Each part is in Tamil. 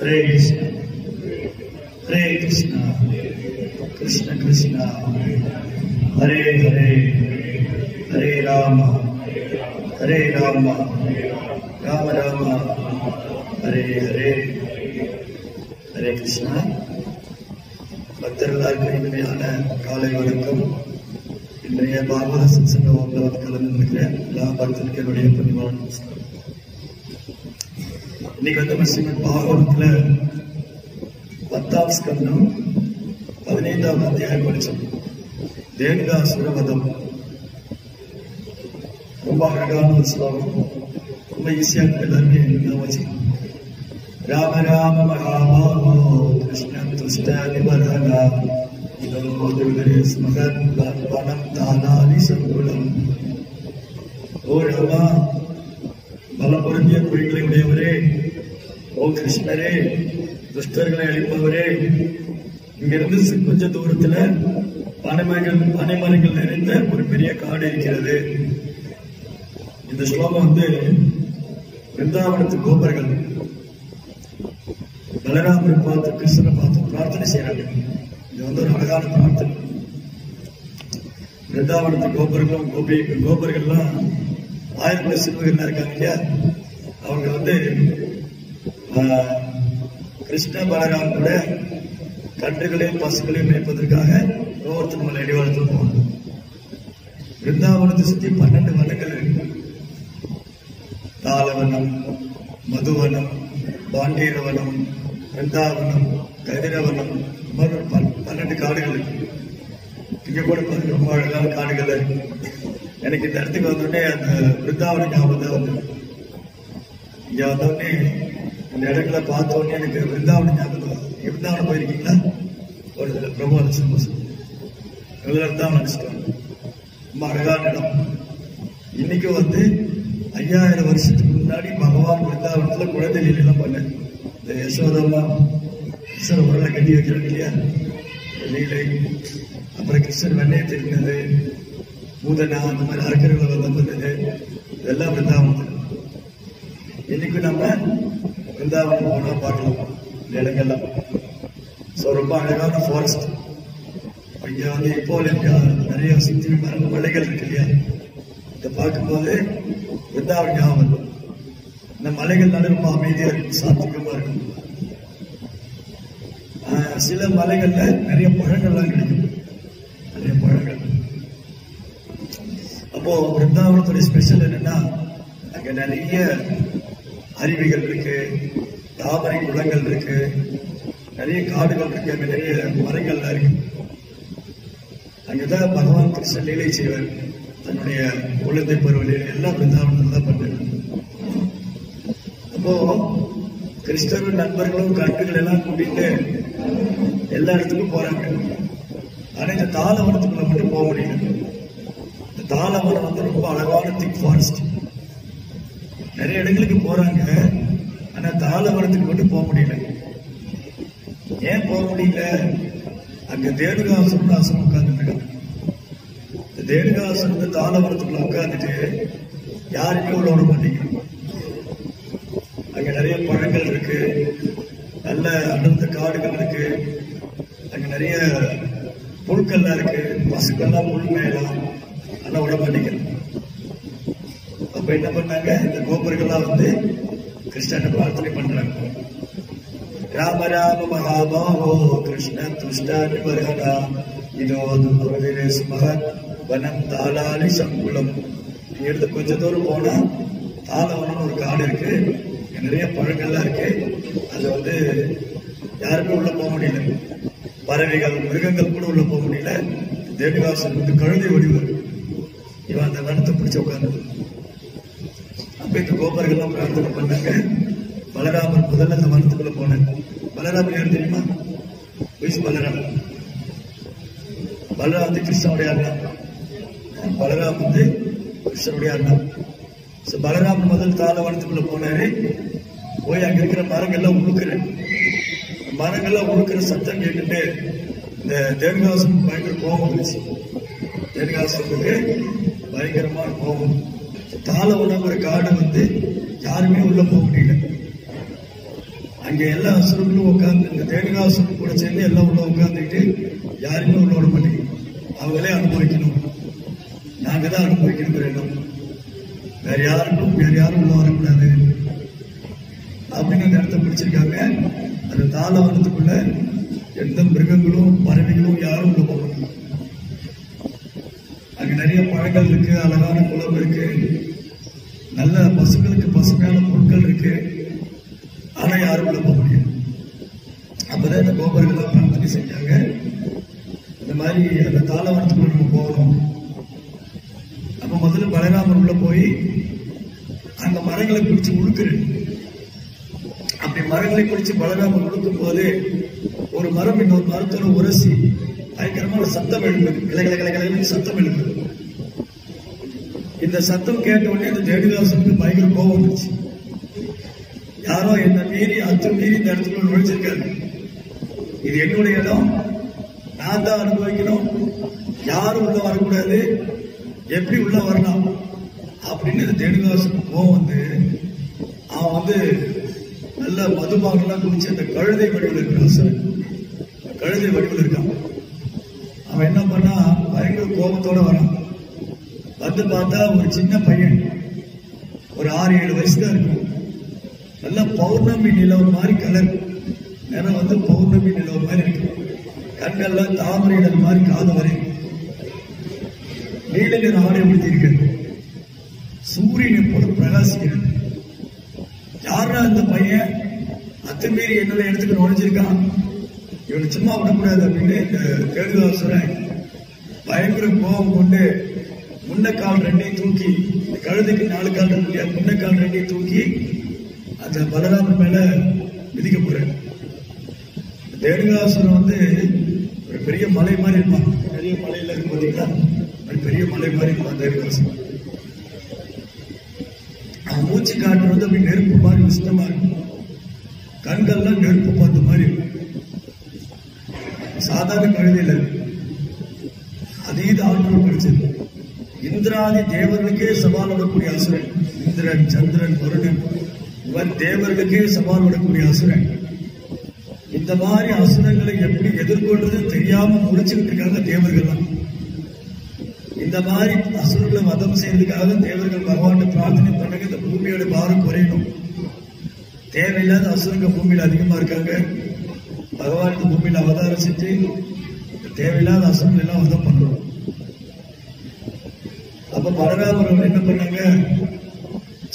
Hare Krishna, Hare Krishna, Krishna Krishna, Hare Hare, Hare Rama, Hare Rama, Rama Rama, Hare Hare. Hare Krishna. பக்தர்களுக்கு இனிமையான காலை வணக்கம். இன்றைய பாகவத சத்சங்க வகுப்பில் கலந்துருக்கிற எல்லா பக்தர்களுக்கு என்னுடைய பணிவான நமஸ்காரம். இன்னைக்கு நம்ம ஸ்ரீமத் பாகவதத்துல 10ஆம் ஸ்கந்தம் 15ஆம் அத்தியாயம் படிச்சோம். தேனுகாசுர வதம். ரொம்ப அழகான ஒரு ஸ்லோகம், ரொம்ப ஈஸியாக எல்லாருமே வச்சுக்கணும். ராம ராம மகாபாகோ கிருஷ்ண துஷ்ட நிபர்ஹனா ஸ்மகன் தானாலி சங்குலம். ஓ ராமா, பல பொருந்திய குறிகளை உடையவரே, ஓ கிருஷ்ணரே, துஷ்டர்களை அழிப்பவரே, இங்கிருந்து கொஞ்ச தூரத்துல பனைமரங்கள் நிறைந்த ஒரு பெரிய காடு இருக்கிறது. இந்த ஸ்லோகம் பிருந்தாவனத்து கோபர்கள் பலராமரை பார்த்து கிருஷ்ணனை பார்த்து பிரார்த்தனை செய்யறாங்க. இது ஒரு அழகான பிரார்த்தனை. பிருந்தாவனத்து கோபர்கள்லாம் 1000 சிறுவர்கள் இருக்காங்க இல்லையா, அவங்க கிருஷ்ண பலராம் கூட கன்றுகளையும் பசுக்களையும் மேய்ப்பதற்காக ஒவ்வொருத்தர் மலை அடிவாரத்தில் போவாங்க. பிருந்தாவனத்தை சுற்றி 12 வனங்கள் இருக்கு. தாளவனம், மதுவனம், பாண்டீரவனம், பிருந்தாவனம், கதிரவனம், 12 காடுகள் இருக்கு. இங்க கூட ரொம்ப அழகான காடுகள் இருக்கு. எனக்கு இந்த இடத்துக்கு வந்தோடனே அந்த பிருந்தாவனம் ஞாபகம் தான் வந்து, இங்க வந்தோடனே இந்த இடங்களை பார்த்த உடனே எனக்கு பிருந்தாவனம் ஞாபகம். பிருந்தாவனம் போயிருக்கீங்களா? ஒரு இதில் பிரபு பிருந்தாவனம் நினைச்சிட்டாங்க. ரொம்ப அழகான இடம். இன்னைக்கு 5000 வருஷத்துக்கு முன்னாடி பகவான் பிருந்தாவனத்துல குழந்தை லீலாம் பண்ண இந்த யசோதமா கிருஷ்ணர் உரலை கட்டி வைக்கிறாங்க இல்லையா, லீலை. அப்புறம் கிருஷ்ணர் வெண்ணையை தெரிந்தது, பூதனா, அந்த மாதிரி அரக்கர்களை வந்தது, இதெல்லாம் பிருந்தாவனத்தில். இன்னைக்கு நம்ம பிருந்தாவனம் போனா பார்க்கலாம் இந்த இடங்கள்லாம். ஸோ ரொம்ப அழகான ஃபாரஸ்ட். இங்க இப்போ நிறைய சுற்றி மலைகள் இருக்கு இல்லையா, இதை பார்க்கும்போது பிருந்தாவனம் ஞாபகம் இருக்கும். இந்த மலைகள்னால ரொம்ப அமைதியா இருக்கும், சாத்விகமா இருக்கும். சில மலைகள்ல நிறைய பழங்கள்லாம் கிடைக்கும், நிறைய பழங்கள். அப்போ பிருந்தாவனத்துடைய ஸ்பெஷல் என்னன்னா, அங்க நிறைய அருவிகள் இருக்கு, தாமரை குளங்கள் இருக்கு, நிறைய காடுகள் இருக்கு, அங்க நிறைய மரங்கள்லாம் இருக்கு. அங்கதான் பகவான் கிருஷ்ணன் லீலை செய்வார். தன்னுடைய குழந்தை பருவ லீலை எல்லாம் பிருந்தாவனத்தில் தான் பண்றாரு. அப்போ கிருஷ்ணரும் நண்பர்களும் கண்கள் எல்லாம் கூட்டிட்டு எல்லா இடத்துக்கும் போறாங்க. ஆனா இந்த தாளவனத்துக்குள்ள மட்டும் போக முடியல. இந்த தாளவனம் ரொம்ப அழகான திக் ஃபாரஸ்ட். நிறைய இடங்களுக்கு போறாங்க, ஆனா தாளவனத்துக்கு மட்டும் போக முடியல. ஏன் போக முடியல? அங்க தேனுகாசுரன் ஆசிரமம் உட்கார்ந்துட்டு இருக்காங்க. இந்த தேனுகாசுரன் தாளவனத்துக்குள்ள உட்கார்ந்துட்டு யாருமே உள்ள விட மாட்டேங்க. அங்க நிறைய பழங்கள் இருக்கு, நல்ல அடர்ந்த காடுகள் இருக்கு, அங்க நிறைய புழுக்கள்லாம் இருக்கு, பசுக்கள்லாம் புல் மேலாம், ஆனா விட மாட்டேங்கிறது. அப்ப என்ன பண்ணாங்க, இந்த கோபர்கள்லாம் கிருஷ்ணனை பிரார்த்தனை பண்றாங்க. ராம ராம மகாபாகோ கிருஷ்ண துஷ்ட நிபர்ஹனா இதோ துர்வதிரே ஸ்மகன் வனம் தாளாலி சங்குலம். இங்க இருந்து கொஞ்ச தூரம் போனா தாளவனம் ஒரு காடு இருக்கு, நிறைய பழங்கள்லாம் இருக்கு. அது யாருமே உள்ள போக முடியல. பறவைகள், மிருகங்கள் கூட உள்ள போக முடியல. தேவிவாசன் கழுதை வடிவு, இவன் அந்த வனத்தை பிடிச்ச உட்கார்ந்து. அப்ப இந்த கோபர்கள்லாம் பிரார்த்தனை பண்ணாங்க. பலராமர் முதல்ல அந்த வனத்துக்குள்ள போனாங்க. பலராமர் யார் தெரியுமா? பலராமர். பலராம் கிருஷ்ணனுடைய அண்ணா. பலராம் கிருஷ்ணனுடைய அண்ணா. பலராமர் முதல் தாளவனத்துக்குள்ள போனாரு. போய் அங்க இருக்கிற மரங்கள்லாம் உழுக்கிற சத்தம் கேட்டுட்டு இந்த தேனுகாசுரனுக்கு பயங்கர கோபம் வந்துச்சு. தேனுகாசுரனுக்கு பயங்கரமான கோபம். தாளவனம் ஒரு காடு யாருமே உள்ள போக முடியல. அங்க எல்லா அசுரங்களும் உட்கார்ந்து இந்த தேனுகாசுரம் கூட சேர்ந்து எல்லாம் உள்ள உட்கார்ந்துட்டு யாருமே உள்ள விட மாட்டேங்க. அவங்களே அனுபவிக்கணும், நாங்க தான் அனுபவிக்கணுங்கிற எண்ணம். வேற யாரும் உள்ள வரக்கூடாது அப்படின்னு அந்த இடத்த பிடிச்சிருக்காங்க. அந்த தாளவனத்துக்குள்ள எந்த மிருகங்களும் பறவைகளும் யாரும் உள்ள போகணும். அங்க நிறைய பழங்கள் இருக்கு, அழகான குளம் இருக்கு, நல்ல பசுங்களுக்கு பசுமையான பொருட்கள் இருக்கு. ஆனா யாரும் உள்ள போக முடியாது. அப்பதான் இந்த கோபுரங்கள்லாம் பிரார்த்தனை செஞ்சாங்க, இந்த மாதிரி அந்த தாளவனத்துக்குள்ள நம்ம போகணும். அப்ப முதல்ல பலராமர் உள்ள போய் அந்த மரங்களை பிடிச்சு உழுக்குறேன். அப்படி மரங்களை பிடிச்சு பலராமர் உழுக்கும் போது ஒரு மரம் இன்னொரு மரத்தோட உரசி பயங்கரமான சத்தம் எழுப்புது, கிளை கிளை சத்தம் எழுப்புது. இந்த சத்தம் கேட்ட உடனே இந்த தேனுகாசுரனுக்கு பயங்கர கோபம் வந்துச்சு. யாரோ என்ன மீறி மீறி இந்த இடத்துக்குள்ள நுழைச்சிருக்காரு. இது என்னுடைய இடம், நான் தான் அனுபவிக்கணும், யாரும் உள்ள வரக்கூடாது, எப்படி உள்ள வரலாம் அப்படின்னு இந்த தேனுகாசுரனுக்கு கோபம் வந்து அவன் நல்ல மதுபாகெல்லாம் குடிச்சு அந்த கழுதை வடிவில் இருக்கிற அசுரன், கழுதை வடிவில் இருக்கான். அவன் என்ன பண்ணா பயங்கர கோபத்தோட வரான். வந்து பார்த்தா ஒரு சின்ன பையன், ஒரு 6-7 வயசு தான் இருக்கும். நல்ல பௌர்ணமி நிலவு மாதிரி கலர், ஏன்னா பௌர்ணமி நிலவு மாதிரி இருக்கு. கண்கள்லாம் தாமரை இடல் மாதிரி காது வரை நீல நிற ஆடை உடுத்திருக்கிறது, சூரியனை போல பிரகாசிக்கிறது. யாரா இந்த பையன் அத்துமீறி என்னோட இடத்துக்கு நுழைஞ்சிருக்கான், இவனை சும்மா விடக்கூடாது அப்படின்னு தேனுகாசுரன் பயங்கர கோபம் கொண்டு முன்னக்கால் 2ஐயும் தூக்கி, கழுதைக்கு 4 கால் இருக்கு, முன்னக்கால் 2ஐயும் தூக்கி அந்த பலராமர் மேல மிதிக்க போறேன். தேனுகாசுரன் ஒரு பெரிய மலை மாதிரி இருப்பான், நிறைய மலையில இருக்கு பாத்தீங்களா, பெரிய மலை மாதிரி இருப்பான் தேனுகாசுரன். அவன் மூச்சு காற்று அப்படி நெருப்பு மாதிரி விசித்தமா இருக்கும், கண்கள்லாம் நெருப்பு பார்த்த மாதிரி இருக்கும். சாதாரண கழுதையில அதீத ஆற்றல் கிடைச்சது. இந்திராதி தேவர்களுக்கே சவால் விடக்கூடிய அசுரன். இந்திரன், சந்திரன், வருணன், இவன் தேவர்களுக்கே சவால் விடக்கூடிய அசுரன். இந்த மாதிரி அசுரங்களை எப்படி எதிர்கொள்றது தெரியாம முடிச்சுக்கிட்டு இருக்காங்க தேவர்கள்லாம். இந்த மாதிரி அசுரர்களை வதம் செய்யறதுக்காக தேவர்கள் பகவான் பிரார்த்தனை பண்ணாங்க, இந்த பூமியோட பாரம் குறையணும். தேவையில்லாத அசுரங்க பூமியில அதிகமா இருக்காங்க. பகவான் இந்த பூமியில அவதாரம் செஞ்சு தேவையில்லாத அசுரங்கள் எல்லாம் வதம் பண்ணணும். அப்ப பலராமர் என்ன பண்ணாங்க,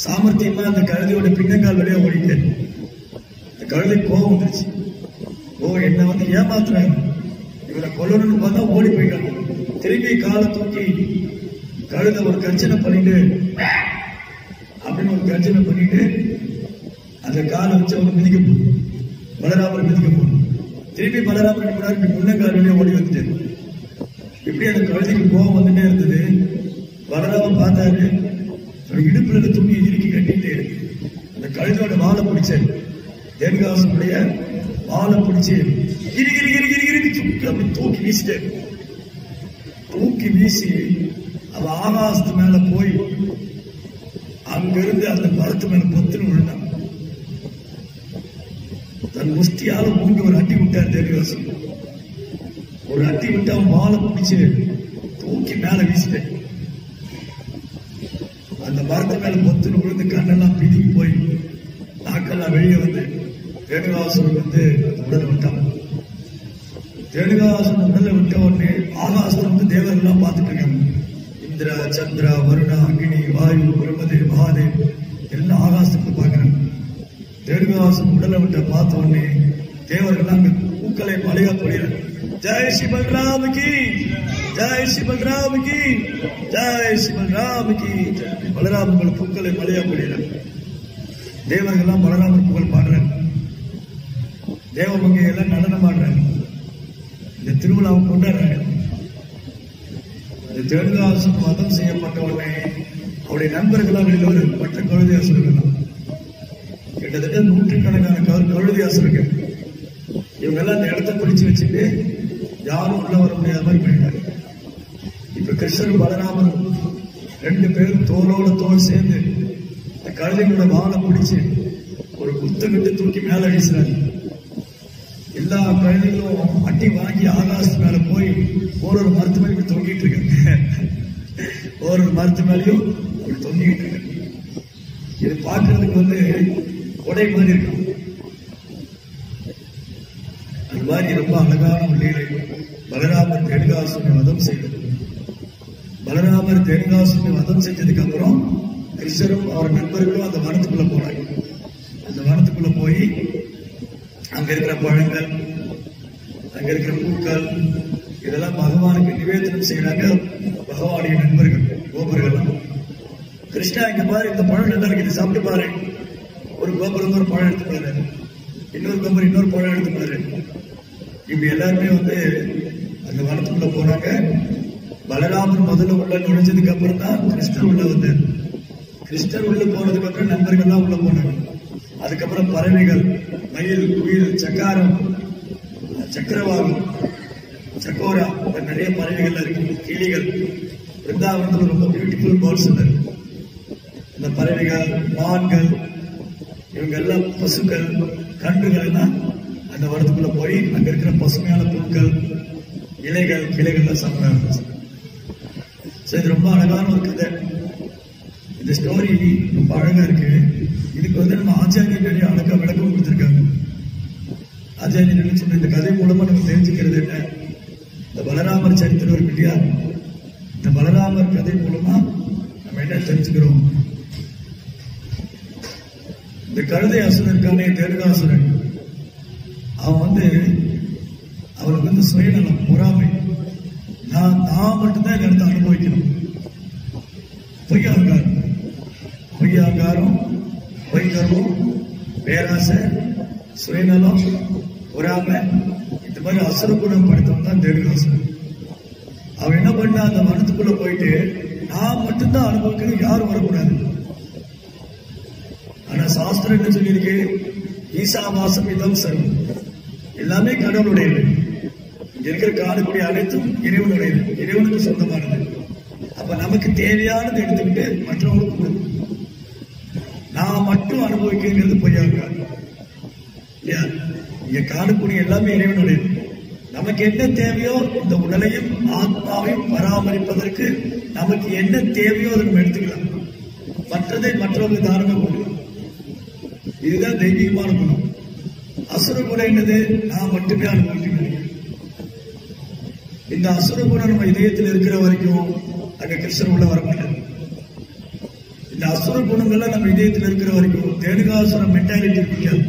சாமர்த்தியமா அந்த கழுதையோட பின்னங்கால் வழியா ஓடிட்டாரு. இந்த கழுதை கோபம் வந்துருச்சு. என்ன ஏமாத்துறாங்க, இவரை கொல்லணும்னு பார்த்தா ஓடி போயிட்டாங்க. திரும்பி காலை தூக்கி கழுதை ஒரு கர்ஜனை பண்ணிட்டு அப்படின்னு ஒரு கர்ஜனை பண்ணிட்டு அந்த காலை வச்சு அவங்க மிதிக்க போகணும், பலராமர் மிதிக்க போகணும். திரும்பி பலராமர் என்ன முன்னங்கால் வழியா ஓடி வந்துட்டாரு. இப்படி அந்த கழுதைக்கு கோபம் வந்துட்டே இருந்தது. பலராமர் பார்த்தாரு, இடுப்புல துணியை இறுக்கி கட்டிட்டு அந்த கழுதையோட வாழை பிடிச்சாரு. தேனுகாசுரனுடைய வாழை பிடிச்சு அப்படி தூக்கி வீசிட்டாரு. தூக்கி வீசி அவ ஆகாசத்து மேல போய் அங்கிருந்து அந்த மரத்து மேல பொத்துன்னு விழுந்தான். தன் முஷ்டியால மூங்கி ஒரு அட்டி விட்டார் தேனுகாசுரன். ஒரு அட்டி விட்டு அவன் வாழை பிடிச்சு தூக்கி மேல வீசிட்டேன். அந்த மரத்து மேல பொத்துன்னு விழுந்து கண்ணெல்லாம் பிதுங்கி போய் நாக்கெல்லாம் வெளியே வந்து தேனுகாசுரன் உடலை விட்டான். தேனுகாசுரன் உடலை விட்ட உடனே ஆகாசத்துல தேவர்கள்லாம் பார்த்துட்டு இருக்காங்க. இந்திரா, சந்திரா, வருணா, அக்னி, வாயு, பிரம்மதேவ், மகாதேவ் எல்லாம் ஆகாசத்துக்கு பார்க்கிறாங்க. தேனுகாசுரன் உடலை விட்ட பார்த்த உடனே தேவர்கள்லாம் அங்க பூக்களை மலையா பொழியறாங்க. ஜெய் ஸ்ரீ பலராம கி ஜெய், ஸ்ரீ பலராம கி ஜெய், ஸ்ரீ பலராம கி ஜெய். பலராமர்கள் பூக்களை மலையா பொழியறாங்க. தேவர்கள்லாம் பலராமர் புகழ் பாடுறாங்க. தேவமங்கை எல்லாம் நடனம் ஆடுறாங்க. இந்த திருவிழாவை கொண்டாடுறாங்க. இந்த தேனுகாசுரன் வதம் செய்யப்பட்ட உடனே அவருடைய நண்பர்களாக வெளியில் மற்ற கழுதை அசுரர்கள் கிட்டத்தட்ட 100கணக்கான கழுதை அசுரர்கள் இவங்க எல்லாம் அந்த இடத்தை பிடிச்சு வச்சுட்டு யாரும் உள்ள வர முடியாத மாதிரி பண்ணிட்டாங்க. இப்ப கிருஷ்ணர் பலராமர் 2 பேரும் தோளோட தோல் சேர்ந்து இந்த கழுதைகளோட வாழை பிடிச்சு ஒரு விட்டு தூக்கி மேல வீசுறாரு. எல்லா குழந்தைகளும் அட்டி வாங்கி ஆகாசத்து மேல போய் ஒரு மரத்து மேலே இப்படி தொங்கிட்டு இருக்காங்க. ஒரு மரத்து மேலேயும் அப்படி தொங்கிட்டு இருக்காங்க. இது பார்க்கறதுக்கு கொடை மாதிரி இருக்கும். அது மாதிரி ரொம்ப அழகான ஒரு லீலை. பலராமர் தேனுகாசுரனை வதம் செய்தது. பலராமர் தேனுகாசுரனை வதம் செஞ்சதுக்கு அப்புறம் கிருஷ்ணரும் அவர் நண்பர்களும் அந்த வனத்துக்குள்ள போறாங்க. அந்த வனத்துக்குள்ள போய் அங்க இருக்கிற பழங்கள், அங்க இருக்கிற பூக்கள் இதெல்லாம் பகவானுக்கு நிவேதனம் செய்யறாங்க. பகவானுடைய நண்பர்கள் கோபுரங்கள். கிருஷ்ணா இங்க பாரு, இந்த பழம் நல்லா இருக்கு, சாப்பிட்டு பாரு. ஒரு கோபுரம் ஒரு பழம் எடுத்து பாரு, இன்னொரு கோபுரம் இன்னொரு பழம் எடுத்து பாரு. இப்படி எல்லாருமே அந்த வனத்துக்குள்ள போறாங்க. பலராமர் முதல்ல உள்ள நுழைஞ்சதுக்கு அப்புறம் தான் கிருஷ்ணர் உள்ள வந்தார். கிருஷ்ணர் உள்ள போனதுக்கு அப்புறம் நண்பர்கள் தான் உள்ள போனாங்க. அதுக்கப்புறம் பறவைகள், மயில், குயில், சக்காரம், சக்கரவாகம், சக்கோரா, நிறைய பறவைகள் இருக்கு. கிளிகள், பிருந்தாவனத்தில் ரொம்ப பியூட்டிஃபுல் பேர்ட்ஸ் இருக்கு. இந்த பறவைகள், மான்கள், இவங்க எல்லாம் பசுக்கள், கன்றுகள் எல்லாம் அந்த வனத்துக்குள்ள போய் அங்க இருக்கிற பசுமையான புற்கள், இலைகள், கிளைகள்லாம் சாப்பிட. இது ரொம்ப அழகான ஒரு கதை. இந்த ஸ்டோரி ரொம்ப அழகா இருக்கு. இதுக்கு நம்ம ஆச்சாரியர் நிறைய அழகா விளக்கம் கொடுத்திருக்காங்க. ஆச்சாரியர் சொன்ன இந்த கதை மூலமா நம்ம தெரிஞ்சுக்கிறது என்ன, இந்த பலராமர் சரித்திரம் இருக்கு இல்லையா, இந்த பலராமர் கதை மூலமா நம்ம என்ன தெரிஞ்சுக்கிறோம். இந்த கழுதை அசுரன் இருக்கானே, தேனுகாசுரன், அவன் அவனுக்கு சுயநலம், பொறாமை. நான் மட்டும்தான் இந்த இடத்தை அனுபவிக்கணும். பொய்யாங்காரம், பொய்கர்வம், பேராசை, சுயநலம், பொறாமை, இந்த மாதிரி அசுர குணம் படுத்தவன் தான் தேனுகாசுரன். அவன் என்ன பண்ணா, அந்த வனத்துக்குள்ள போயிட்டு நான் மட்டும்தான் அனுபவிக்கணும், யாரும் வரக்கூடாது. ஆனா சாஸ்திரம் என்ன சொல்லியிருக்கு, ஈசாவாசம் இதம் சர்வம், எல்லாமே கடவுளுடையது. இங்க இருக்கிற காணக்கூடிய அனைத்தும் இறைவனுடையது, இறைவனுக்கு சொந்தமானது. அப்ப நமக்கு தேவையானது எடுத்துக்கிட்டு மற்றவங்களுக்கு கொடுக்கும். நான் மட்டும் அனுபவிக்கிறது பொய்யாங்க இல்லையா? இங்க காணக்கூடிய எல்லாமே இறைவனுடையது. நமக்கு என்ன தேவையோ, இந்த உடலையும் ஆத்மாவையும் பராமரிப்பதற்கு நமக்கு என்ன தேவையோ அதை நம்ம எடுத்துக்கலாம். மற்றதை மற்றவங்க தானமே கொடுக்கலாம். இதுதான் தெய்வீகமான குணம். அசுர குணம் என்னது, நான் மட்டுமே அனுபவிக்கிறேன். இந்த அசுர குணம் நம்ம இதயத்தில் இருக்கிற வரைக்கும் அங்க கிருஷ்ணன் உள்ள வரமாட்டார். இந்த அசுர குணங்கள்லாம் நம்ம இதயத்தில் இருக்கிற வரைக்கும் தேனுகாசுர மென்டாலிட்டி இருக்காது.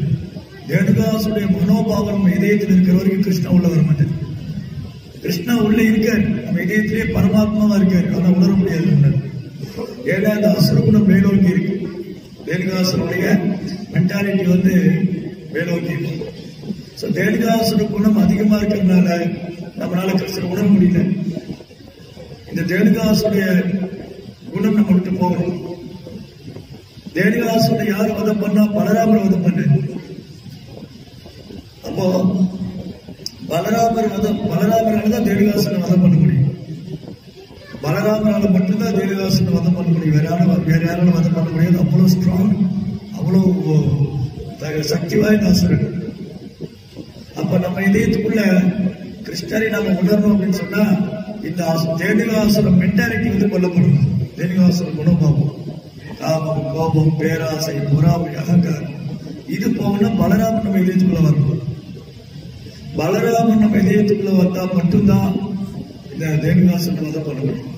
தேனுகாசுடைய மனோபாவம் நம்ம இதயத்தில் இருக்கிற வரைக்கும் கிருஷ்ணா உள்ள வரமாட்டார். கிருஷ்ணா உள்ள இருக்கார், நம்ம இதயத்திலே பரமாத்மாவா இருக்காரு, ஆனா உணர முடியாது. ஏன்னா இந்த அசுர குணம் மேலோக்கி இருக்கு. தேனுகாசுடைய மென்டாலிட்டி மேலோக்கி இருக்கு. தேனுகாசுர குணம் அதிகமா இருக்கிறதுனால நம்மளால கிருஷ்ணன் உணர முடியல. இந்த தேனுகாசுடைய குணம் நம்ம விட்டு போகணும். தேனுகாசுரை யாரு வதம் பண்ணா, பலராமர் வதம் பண்ண. அப்போ பலராமரால தான் தேனுகாசுரை வதம் பண்ண முடியும். பலராமரால மட்டும்தான் தேனுகாசுரை வதம் பண்ண முடியும். வேற யாராலும் வதம் பண்ண முடியாது. அவ்வளவு ஸ்ட்ராங், அவ்வளவு சக்தி வாய்ந்த அசுரன். அப்ப நம்ம இதயத்துக்குள்ள கிருஷ்ணரை நாம உணரணும் அப்படின்னு சொன்னா இந்த தேனுகாசுர மென்டாலிட்டி கொல்லப்படும். தேனுகாசுர குணமாகும். காமம், கோபம், பேராசை, பொறாமை, அகங்காரம், இது போகணும்னா பலராமன் நம்ம இதயத்துக்குள்ள வரணும். பலராமன் நம்ம இதயத்துக்குள்ள வந்தா மட்டும்தான் இந்த தேனுகாசுரனை வதம் பண்ண முடியும்.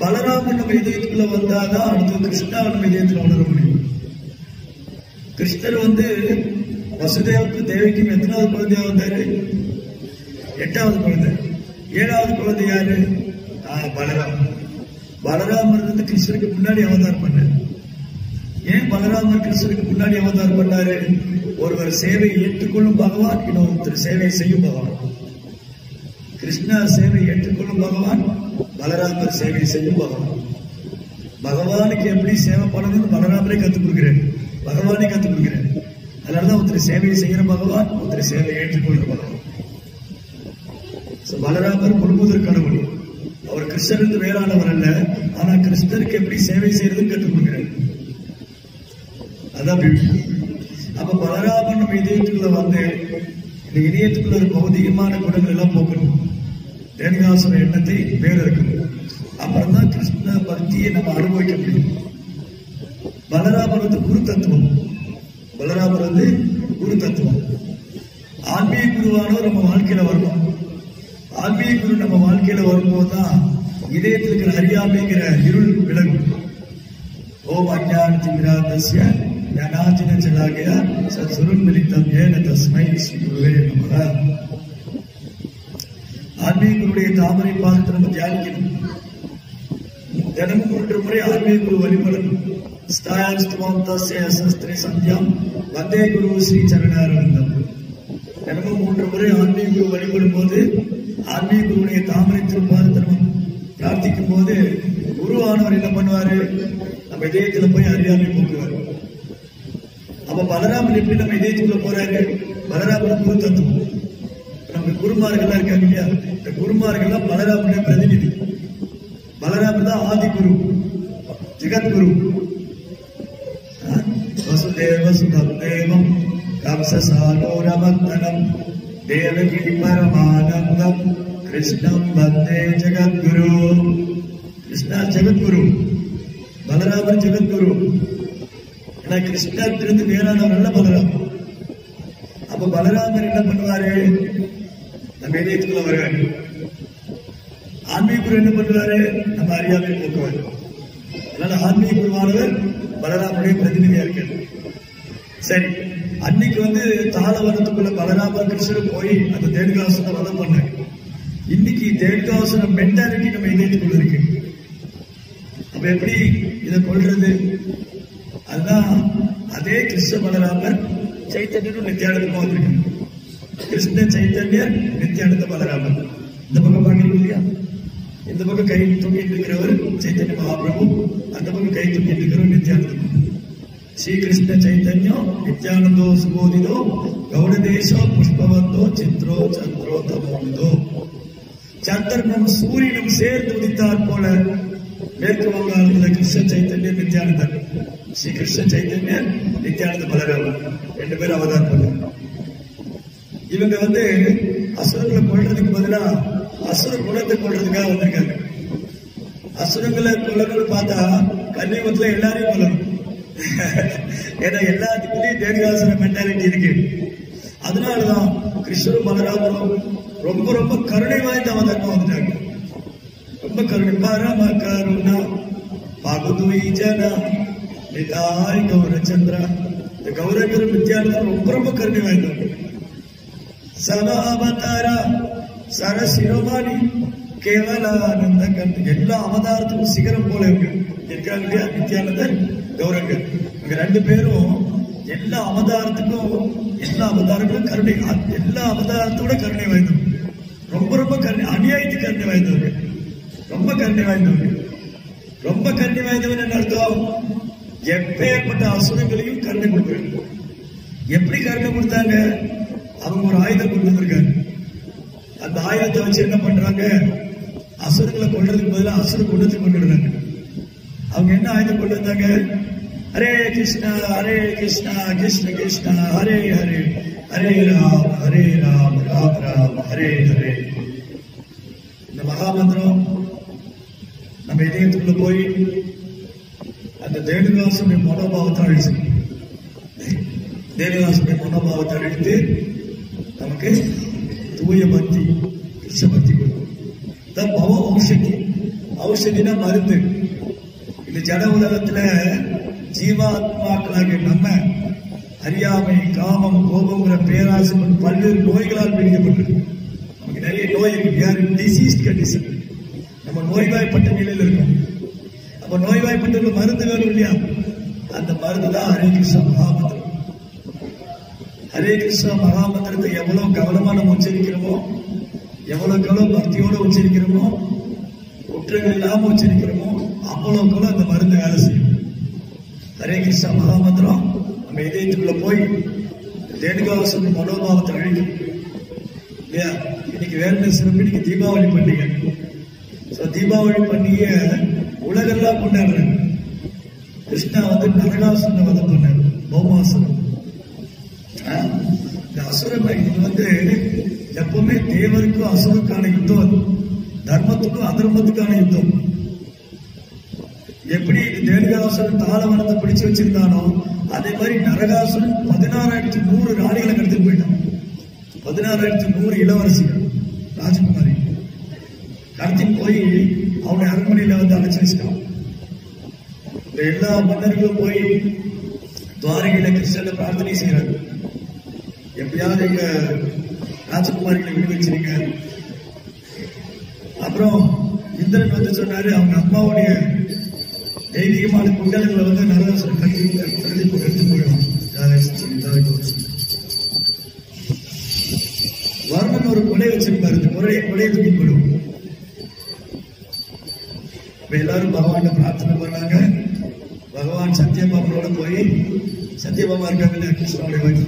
பலராமன் நம்ம இதயத்துக்குள்ள வந்தாதான் அடுத்து கிருஷ்ணா நம்ம இதயத்துல உணர முடியும். கிருஷ்ணர் வசுதேவுக்கு தேவிக்கும் எத்தனாவது குழந்தையா வந்தாரு? 8வது குழந்தை. 7வது குழந்தை யாரு? பலராமர். பலராமர் கிருஷ்ணருக்கு முன்னாடி அவதாரம் பண்ணார். ஏன் பலராமர் கிருஷ்ணருக்கு முன்னாடி அவதாரம் பண்ணாரு? ஒருவர் சேவை ஏற்றுக்கொள்ளும் பகவான், இன்னொருத்தர் சேவை செய்யும் பகவான். கிருஷ்ணா சேவை ஏற்றுக்கொள்ளும் பகவான், பலராமர் சேவை செய்யும் பகவான். பகவானுக்கு எப்படி சேவை பண்ணணும்னு பலராமரே கத்துக் கொடுக்கிறார், பகவானே கத்துக் கொடுக்கிறார். அதனாலதான் ஒருத்தர் சேவையை செய்கிற பகவான், ஒருத்தர் சேவையை ஏற்றுக்கொள்கிற பகவான். பலராமர் முழுமுதற் கடவுள். அவர் கிருஷ்ணருக்கு வேறானவர் அல்ல, ஆனா கிருஷ்ணருக்கு எப்படி சேவை செய்யறதுன்னு கற்றுக் கொடுக்கிறார். அதான் நம்ம இதயத்துக்குள்ள வந்து இந்த இதயத்துக்குள்ள ஒரு பௌதிகமான குணங்கள் எல்லாம் போக்கணும். ரேணுகாசுர எண்ணத்தை வேற இருக்கணும். அப்புறம் தான் கிருஷ்ண பக்தியை நம்ம அனுபவிக்க முடியும். பலராமர் வந்து குரு தத்துவம். பலராமர் வந்து குரு தத்துவம். ஆன்மீக குருவானவர் நம்ம வாழ்க்கையில வரணும். ஆன்மீக குரு நம்ம வாழ்க்கையில வரும்போதுதான் இதயத்தில் இருக்கிற அறியாமைங்கிற இருள் விலகும். ஓம் அஞ்ஞானதிமிராந்தஸ்ய ஞானாஞ்சன சலாகயா சத்சுருன் மிலிதம் ஏன தஸ்மை ஸ்ரீ குருவே நமः. ஆன்மீக குருடைய தாமரை பாதத்தை நம்ம தியானிக்கணும். தினமும் 3 முறை ஆன்மீக குரு வழிபடணும். ஸ்தாயாஸ்துவம் தஸ்ய சஸ்திரே சந்தியாம் வந்தே குரு ஸ்ரீ சரணாரவிந்தம். தினமும் 3 முறை ஆன்மீக குரு வழிபடும் போது ஆன்மீக குருடைய தாமரை திருப்பாதத்தை நம்ம பிரார்த்திக்கும் போது குருவானவர் என்ன பண்ணுவாரு? நம்ம இதயத்துல போய் அறியாமை போக்குவார். அப்ப பலராமர் எப்படி நம்ம இதயத்துக்குள்ள போறாரு? பலராமர் குரு தத்துவம். நம்ம குருமார்கள் இருக்காங்க இல்லையா? இந்த குருமார்கள் பலராமருடைய பிரதிநிதி. பலராமர் தான் ஆதி குரு, ஜெகத்குரு. வசுதேவ சுதம் தேவம் கம்சசானோரமர்தனம் தேவகி பரமானந்தம் கிருஷ்ணம் வந்தே ஜெகத்குரு. கிருஷ்ணா ஜெகத்குரு, பலராமர் ஜெகத்குரு. ஏன்னா கிருஷ்ணத்திலிருந்து வேறானவர் பலராமர். அப்ப பலராமர் என்ன பண்ணுவாரு? நம்ம இதயத்துக்குள்ள வருவாரு. ஆன்மீக குரு என்ன பண்ணுவாரு? நம்ம அறியாமை போக்குவாரு. அதனால ஆன்மீக குருவானவர் பலராமருடைய பிரதிநிதியா இருக்காரு. சரி, அன்னைக்கு வந்து தாளவனத்துக்குள்ள பலராமர் கிருஷ்ணர் போய் அந்த தேடுகாசுரம் வதம் பண்ணாரு. இன்னைக்கு தேடுகாசுரம் மென்டாலிட்டி நம்ம இதயத்துக்குள்ள இருக்கு. அப்ப எப்படி இதை கொள்றது? அதுதான் அதே கிருஷ்ண பலராமர் சைத்தன்யரும் நித்யானந்தமா வந்திருக்கு. கிருஷ்ண சைத்தன்யர் நித்யானந்த பலராமர். இந்த பக்கம் பாக்கிறீங்க இல்லையா? இந்த பக்கம் கை தூக்கிட்டு இருக்கிறவர் சைத்தன்ய மகாபிரபு, அந்த பக்கம் கை தூக்கிட்டு இருக்கிறவர் நித்யானந்தம். ஸ்ரீ கிருஷ்ண சைத்தன்யம் நித்யானந்தோ சுபோதிதோ கௌடதேசோ புஷ்பவந்தோ சித்ரோ சந்திரோ தமோதோ. சந்திரனும் சூரியனும் சேர்ந்து உதித்தார் போல மேற்கு வங்காளத்தில் கிருஷ்ண சைத்தன்ய நித்யானந்தர். ஸ்ரீ கிருஷ்ண சைத்தன்ய நித்யானந்த பலராமர் 2 பேரும் அவதாரம் பண்ணாங்க. இவங்க வந்து அசுரங்களை கொள்றதுக்கு பதிலா அசுர குணத்தை கொள்றதுக்காக வந்திருக்காங்க. அசுரங்களை கொள்ளணும்னு பார்த்தா கன்னிமுகத்துல எல்லாரையும் கொள்ளணும். ஏன்னா எல்லாத்துக்குள்ளேயும் தேடிகாசுர மென்டாலிட்டி இருக்கு. அதனாலதான் கிருஷ்ணரும் பலராமரும் ரொம்ப ரொம்ப கருணை வாய்ந்த அவதாரமா வந்துட்டாங்க. ரொம்ப கருணை. பரம கருணா பகுதுவை ஜனா நிதாய் கௌரச்சந்திரா. இந்த கௌரவரும் நித்யானந்தரும் ரொம்ப ரொம்ப கருணை வாய்ந்தவங்க. சவாவதாரா சரசிரோமானி கேவலானந்த கண்டு. எல்லா அவதாரத்துக்கும் சிகரம் போல இருக்காங்க இல்லையா? நித்யானந்தர் கௌரங்கர். இவங்க 2 பேரும் எல்லா அவதாரங்களும் கருணை. எல்லா அவதாரத்தோட கருணை வாய்ந்தவங்க. ரொம்ப ரொம்ப கருணை, அநியாயத்துக்கு கருணை வாய்ந்தவங்க. ரொம்ப கருணை வாய்ந்தவங்க. ரொம்ப கருணை வாய்ந்தவன் என்ன அர்த்தம்? எப்பேற்பட்ட அசுரங்களையும் கருணை கொடுக்குறாங்க. எப்படி கருணை கொடுத்தாங்க? அவங்க ஒரு ஆயுதம் கொண்டு வந்திருக்காங்க. அந்த ஆயுதத்தை வச்சு என்ன பண்றாங்க? அசுரங்களை கொள்றதுக்கு பதிலாக அசுர குணத்தை கொண்டுடுறாங்க. அவங்க என்ன ஆயுதம் கொண்டு வந்தாங்க? ஹரே கிருஷ்ணா கிருஷ்ண கிருஷ்ணா ஹரே ஹரே ஹரே ராம் ராம் ராம் ஹரே ஹரே. இந்த மகாமந்திரம் நம்ம இதயத்துக்குள்ள போய் அந்த தேடுகாசுடைய மனோபாவத்தை அழிச்சு, தேடுகாசுடைய மனோபாவத்தை அழித்து நமக்கு தூய பக்தி, கிருஷ்ண பக்தி கொடுக்கும். பவ ஔஷதி. ஔஷதினா மருந்து. இந்த ஜட உலகத்துல ஜீவாத்மாக்களாக நம்ம அறியாமை, காமம், கோபங்கிற பேராசை பல்வேறு நோய்களால் பிடிக்கப்பட்டிருக்கு. நமக்கு நிறைய நோய் இருக்கு. Disease condition. நம்ம நோய்வாய்ப்பட்ட நிலையில் இருக்கோம். அப்ப நோய்வாய்ப்பட்ட மருந்து வேணும் இல்லையா? அந்த மருந்து தான் ஹரே கிருஷ்ண மகாமந்திரம். ஹரே கிருஷ்ண மகாமந்திரத்தை எவ்வளவு கவனமா நம்ம உச்சரிக்கிறோமோ, எவ்வளவு பக்தியோட உச்சரிக்கிறோமோ, குற்றங்கள் இல்லாம உச்சரிக்கிறோமோ, அவ்வளவுக்குள்ள அந்த மருந்து வேலை செய்யும். ஹரே கிருஷ்ண மகாமந்திரம் நம்ம இதயத்துக்குள்ள போய் தேடுகாசுர மனோபாவத்தை அழிக்கும் இல்லையா? இன்னைக்கு வேற என்ன சிறப்பு? இன்னைக்கு தீபாவளி பண்டிகை. தீபாவளி பண்டிகை உலகெல்லாம் கொண்டாடுறாங்க. கிருஷ்ணா வந்து நரகாசுரனை வதம் பண்ணாரு, பௌமாசுரன். அசுரம் இது எப்பவுமே தேவருக்கும் அசுரக்கான யுத்தம், தர்மத்துக்கும் அதர்மத்துக்கான யுத்தம். எப்படி தேவகாசுரன் தாளவனத்தை பிடிச்சு வச்சிருந்தானோ அதே மாதிரி நரகாசுரன் 16,100 ராணிகளை கடத்திட்டு போயிட்டான். 16,100 இளவரசிகள் ராஜகுமாரி கடத்திட்டு போய் அவனுடைய அரண்மனையில அழைச்சி வச்சுட்டான். எல்லா மன்னர்களும் போய் துவாரகையில கிருஷ்ணனை பிரார்த்தனை செய்யறாங்க, எப்படியாவது எங்க ராஜகுமாரிகளை விடுவிச்சிருங்க. அப்புறம் இந்திரன் சொன்னாரு, அவங்க அம்மாவுடைய தெய்வீகமான குண்டலங்களை நரகாசுரன் எடுத்து போயிடும். வர்ணன் ஒரு கொலை வச்சிருப்பாரு, இந்த கொலையை தூக்கி போயிடும். எல்லாரும் பகவான் பிரார்த்தனை பண்ணாங்க. பகவான் சத்யபாமாவோட போய், சத்யபாமா இருக்காங்க கிருஷ்ணனுடைய வழி,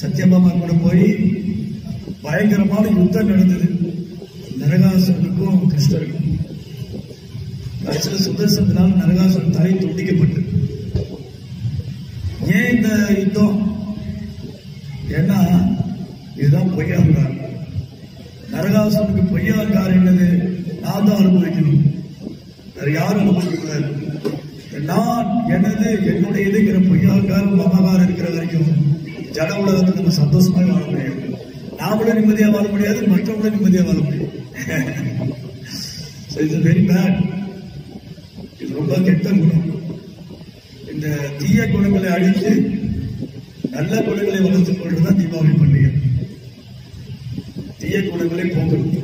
சத்யபாமா கூட போய் பயங்கரமான யுத்தம் நடந்தது நரகாசுரனுக்கும் கிருஷ்ணருக்கும். கடைசியில சுதர்சனத்தினால் நரகாசுரன் தலை துண்டிக்கப்பட்டது. ஏன் இந்த யுத்தம்? ஏன்னா இதுதான் பொய்யாங்கார். நரகாசுரனுக்கு பொய்யாங்கார் என்னது? நான் தான் அனுபவிக்கணும், வேற யாரும் அனுபவிக்க கூடாது. நான் எனது என்னுடையதுங்கிற பொய்யாங்காரம் மமகாரம் இருக்கிற வரைக்கும் ஜட உலகத்துக்கு நம்ம சந்தோஷமாக வாழ முடியாது. நாமளும் நிம்மதியா வாழ முடியாது, மற்றவங்களும் நிம்மதியா வாழ முடியாது. Very bad. இது ரொம்ப கெட்ட குணம். இந்த தீய குணங்களை அழித்து நல்ல குணங்களை வளர்த்துக் கொள்வதுதான் தீபாவளி பண்டிகை. தீய குணங்களை போக்கணும்.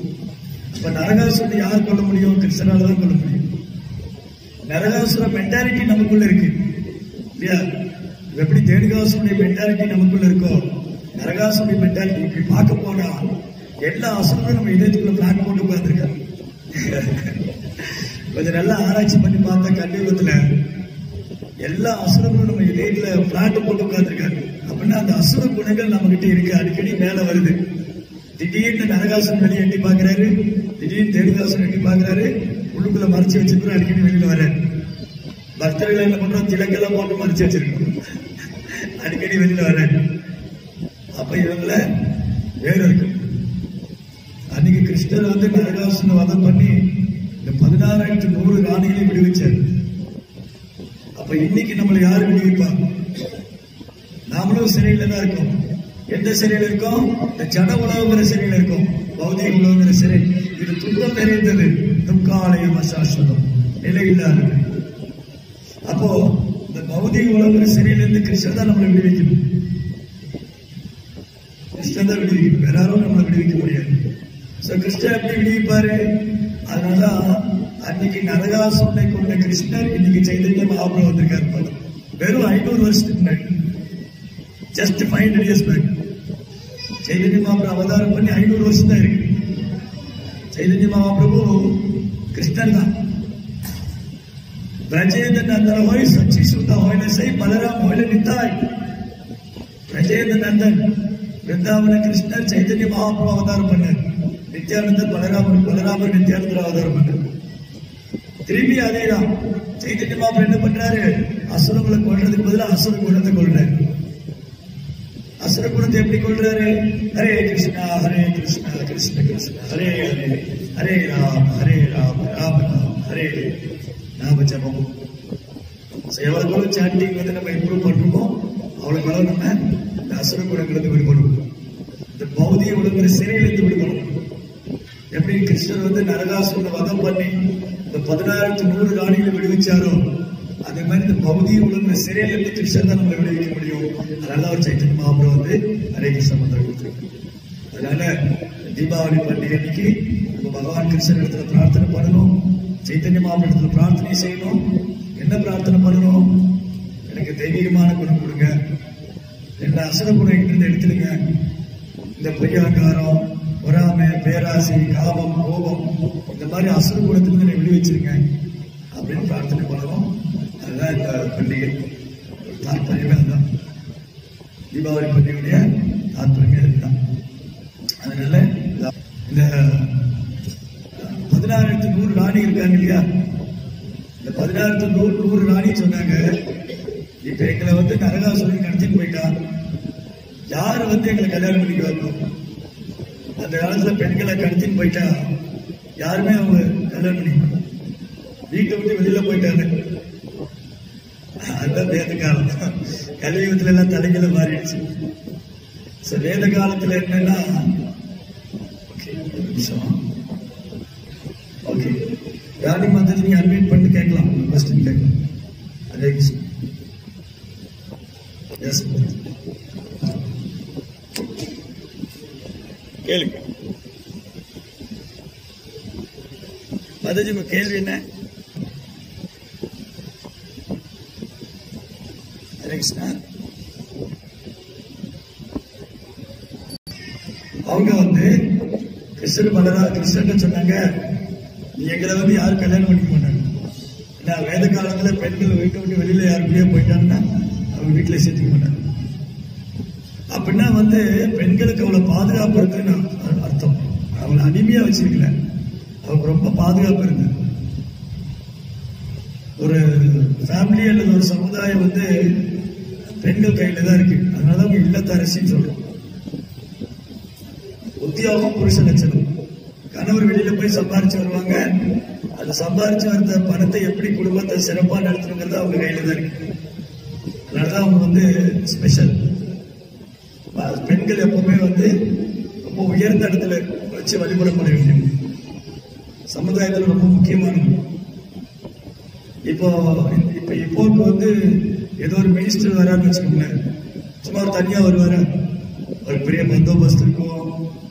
அப்ப நரகாசுரனை யார் கொள்ள முடியும்? கிருஷ்ணனால தான் கொள்ள முடியும். நரகாசுர மென்டாலிட்டி நமக்குள்ள இருக்கு இல்லையா? எப்படி தேனுகாசுடைய மென்டாலிட்டி நமக்குள்ள இருக்கோ, நரகாசுடைய மென்டாலிட்டி இப்படி பார்க்க போனா எல்லா அசுரங்களும் நம்ம இதயத்துக்குள்ள பிளான் போட்டு உட்கார்ந்துருக்காங்க. கொஞ்சம் நல்லா ஆராய்ச்சி பண்ணி பார்த்தா கலியுகத்துல எல்லா அசுரங்களும் நம்ம இதயத்துல பிளாட் போட்டு உட்கார்ந்துருக்காங்க. அப்படின்னா அந்த அசுர குணங்கள் நம்ம கிட்ட இருக்கு, அடிக்கடி மேல வருது. திடீர்னு நரகாசுரன் வெளியே எட்டி பாக்குறாரு, திடீர்னு தேனுகாசுரன் எட்டி பாக்குறாரு, உள்ளுக்குள்ள மறைச்சு வச்சிருக்கோம், அடிக்கடி வெளியில வர. பக்தர்கள் என்ன பண்றோம்? திலக்கெல்லாம் போட்டு மறைச்சு வச்சிருக்கோம், அடிக்கடி வெளியில வர. அப்ப இவங்கள வேற இருக்கு. அன்னைக்கு கிருஷ்ணர் நரகாசுரனை வதம் பண்ணி இந்த 16,100 ராணிகளை விடுவிச்சார். அப்ப இன்னைக்கு நம்மளை யாரு விடுவிப்பா? நாமளும் சிறையில தான் இருக்கோம். எந்த சிறையில் இருக்கோம்? இந்த ஜட உலகங்கிற சிறையில் இருக்கோம், பௌதிக உலகங்கிற சிறை. இது துன்பம் நிறைந்தது, துக்காலயம் அசாஸ்வதம், நிலையில்லாதது. அப்போ இந்த பௌதிக உலகங்கிற சிறையிலிருந்து கிருஷ்ணன் தான் நம்மளை விடுவிக்கணும். கிருஷ்ணன் தான் விடுவிக்கணும், வேற யாரும் நம்மளை விடுவிக்க முடியாது. கிருஷ்ணர் எப்படி விடுவிப்பாரு? அதனாலதான் அன்னைக்கு நரகாசுரனை கொண்ட கிருஷ்ணர் இன்னைக்கு சைதன்ய மகாபிரபு வந்திருக்காரு. வெறும் 500 வருஷத்துக்கு முன்னாடி, just 500 years back Chaitanya Mahaprabhu அவதாரம் பண்ணி 500 வருஷம் தான் இருக்கு. சைதன்ய மகாபிரபு கிருஷ்ணர் தான். பிரஜேந்திர நந்தன் ஹோய் சச்சி சுத்தா ஹோய் சை பலராம் ஹோய் நித்தாய். பிரஜேந்திர நந்தன் விருந்தாவன கிருஷ்ணர் சைதன்ய மகாபிரபு அவதாரம் பண்ணார். நித்யானந்தர் பலராமர் நித்யானந்தர் அவதாரம் பண்ணார். திரும்பி அதேதான் சைதன்ய மகாபிரபு என்ன பண்றாரு? அசுரங்களை கொள்றதுக்கு பதிலாக அசுர குணத்தை கொள்றாரு. அசுர குணத்தை எப்படி கொள்றாரு? ஹரே கிருஷ்ணா கிருஷ்ண கிருஷ்ண ஹரே ஹரே, ஹரே ராம் ராம ராம் ஹரே நாம ஜபம். எவ்வளவு சாண்டிங் நம்ம இம்ப்ரூவ் பண்றோமோ அவ்வளவு நம்ம இந்த அசுர குணங்களுக்கு விடுபடும், இந்த பௌதிக உலகிற சிறையிலிருந்து விடுபடும். எப்படி கிருஷ்ணர் நரகாசுரனை வதம் பண்ணி இந்த 16,100 ராணிகளை விடுவிச்சாரோ, அதே மாதிரி இந்த பௌதிக உலகிற சிறையிலிருந்து கிருஷ்ணர் தான் நம்மளை விடுவிக்க முடியும். அதனால அவர் சைத்தன்ய மகாபிரபு ஹரே கிருஷ்ண மந்திரம் கொடுத்துருக்கு. அதனால தீபாவளி பண்டிகை அன்னைக்கு நம்ம பகவான் கிருஷ்ணன் இடத்துல பிரார்த்தனை பண்ணணும், சைத்தன்ய மகாபிரபு இடத்துல பிரார்த்தனை செய்யணும். என்ன பிரார்த்தனை பண்ணணும்? எனக்கு தெய்வீகமான குணம் கொடுங்க, எல்லா அசுர குணம் இருந்து எடுத்துடுங்க, இந்த பொய்யாங்காரம், பொறாமை, பேராசை, காமம், கோபம், இந்த மாதிரி அசுர குணத்திலிருந்து என்னை விடுவிச்சிருங்க அப்படின்னு பிரார்த்தனை பண்ணணும். அதுதான் இந்த பண்டிகை தாற்பயமே. அதுதான் தீபாவளி பண்டிகையுடைய தாற்பயமே அதுதான். அதனால இந்த 16,100 ராணி இருக்காங்க இல்லையா? இந்த 16,100 ராணி சொன்னாங்க, இப்ப எங்களை நரகாசுரன் கடத்திட்டு போயிட்டான், யாரு வந்து எங்களை கல்யாணம் பண்ணிக்குவாங்க? அந்த காலத்துல பெண்களை கடத்தின்னு போயிட்டா யாருமே அவங்க கல்யாணம் பண்ணிக்குவாங்க. வீட்டை விட்டு வெளியில போயிட்டாங்க. அதுதான் வேத காலம். கலியுகத்துல எல்லாம் தலைகளை மாறிடுச்சு. வேத காலத்துல என்னன்னா, ஓகே ராணி மாதாஜி நீங்க அட்மிட் பண்ணி கேட்கலாம், கொஸ்டின் கேட்கலாம். ஹரே கிருஷ்ணா. எஸ் கேளுங்க மாதாஜி, உங்க கேள்வி என்ன? ஹரே கிருஷ்ணா. அவங்க வந்து கிருஷ்ணன் சொன்னாங்க, நீ எங்களை வந்து யாரும் கல்யாணம் பண்ணிக்க மாட்டாங்க. ஏன்னா வேத காலத்துல பெண்கள் வீட்டை விட்டு வெளியில யாருக்குள்ளேயே போயிட்டாங்கன்னா அவங்க வீட்டுல சேர்த்துக்க மாட்டாங்க. அப்படின்னா வந்து பெண்களுக்கு அவ்வளவு பாதுகாப்பு இருக்குன்னு அர்த்தம். அவங்களை அடிமையா வச்சிருக்கல, அவங்க ரொம்ப பாதுகாப்பு இருக்கு. ஒரு ஃபேமிலி அல்லது ஒரு சமுதாயம் வந்து பெண்கள் கையில தான் இருக்கு. அதனால அவங்க இல்லத்தரசின்னு சொல்றோம். உத்தியோகம் புருஷ லட்சணம். கணவர் வெளியில போய் சம்பாரிச்சு வருவாங்க. அது சம்பாரிச்சு வந்த பணத்தை எப்படி குடும்பத்தை சிறப்பா நடத்தணுங்கிறது அவங்க கையில தான் இருக்கு. அதனாலதான் அவங்க வந்து ஸ்பெஷல். பெண்கள் எப்பவுமே வந்து ரொம்ப உயர்ந்த இடத்துல வச்சு வழிபடப்பட வேண்டும். சமுதாயத்துல ரொம்ப முக்கியமானது. இப்போ வந்து ஏதோ ஒரு மினிஸ்டர் வரான்னு வச்சுக்கோங்களேன், சும்மா ஒரு தனியா வருவாரு. ஒரு பெரிய பந்தோபஸ்து இருக்கும்,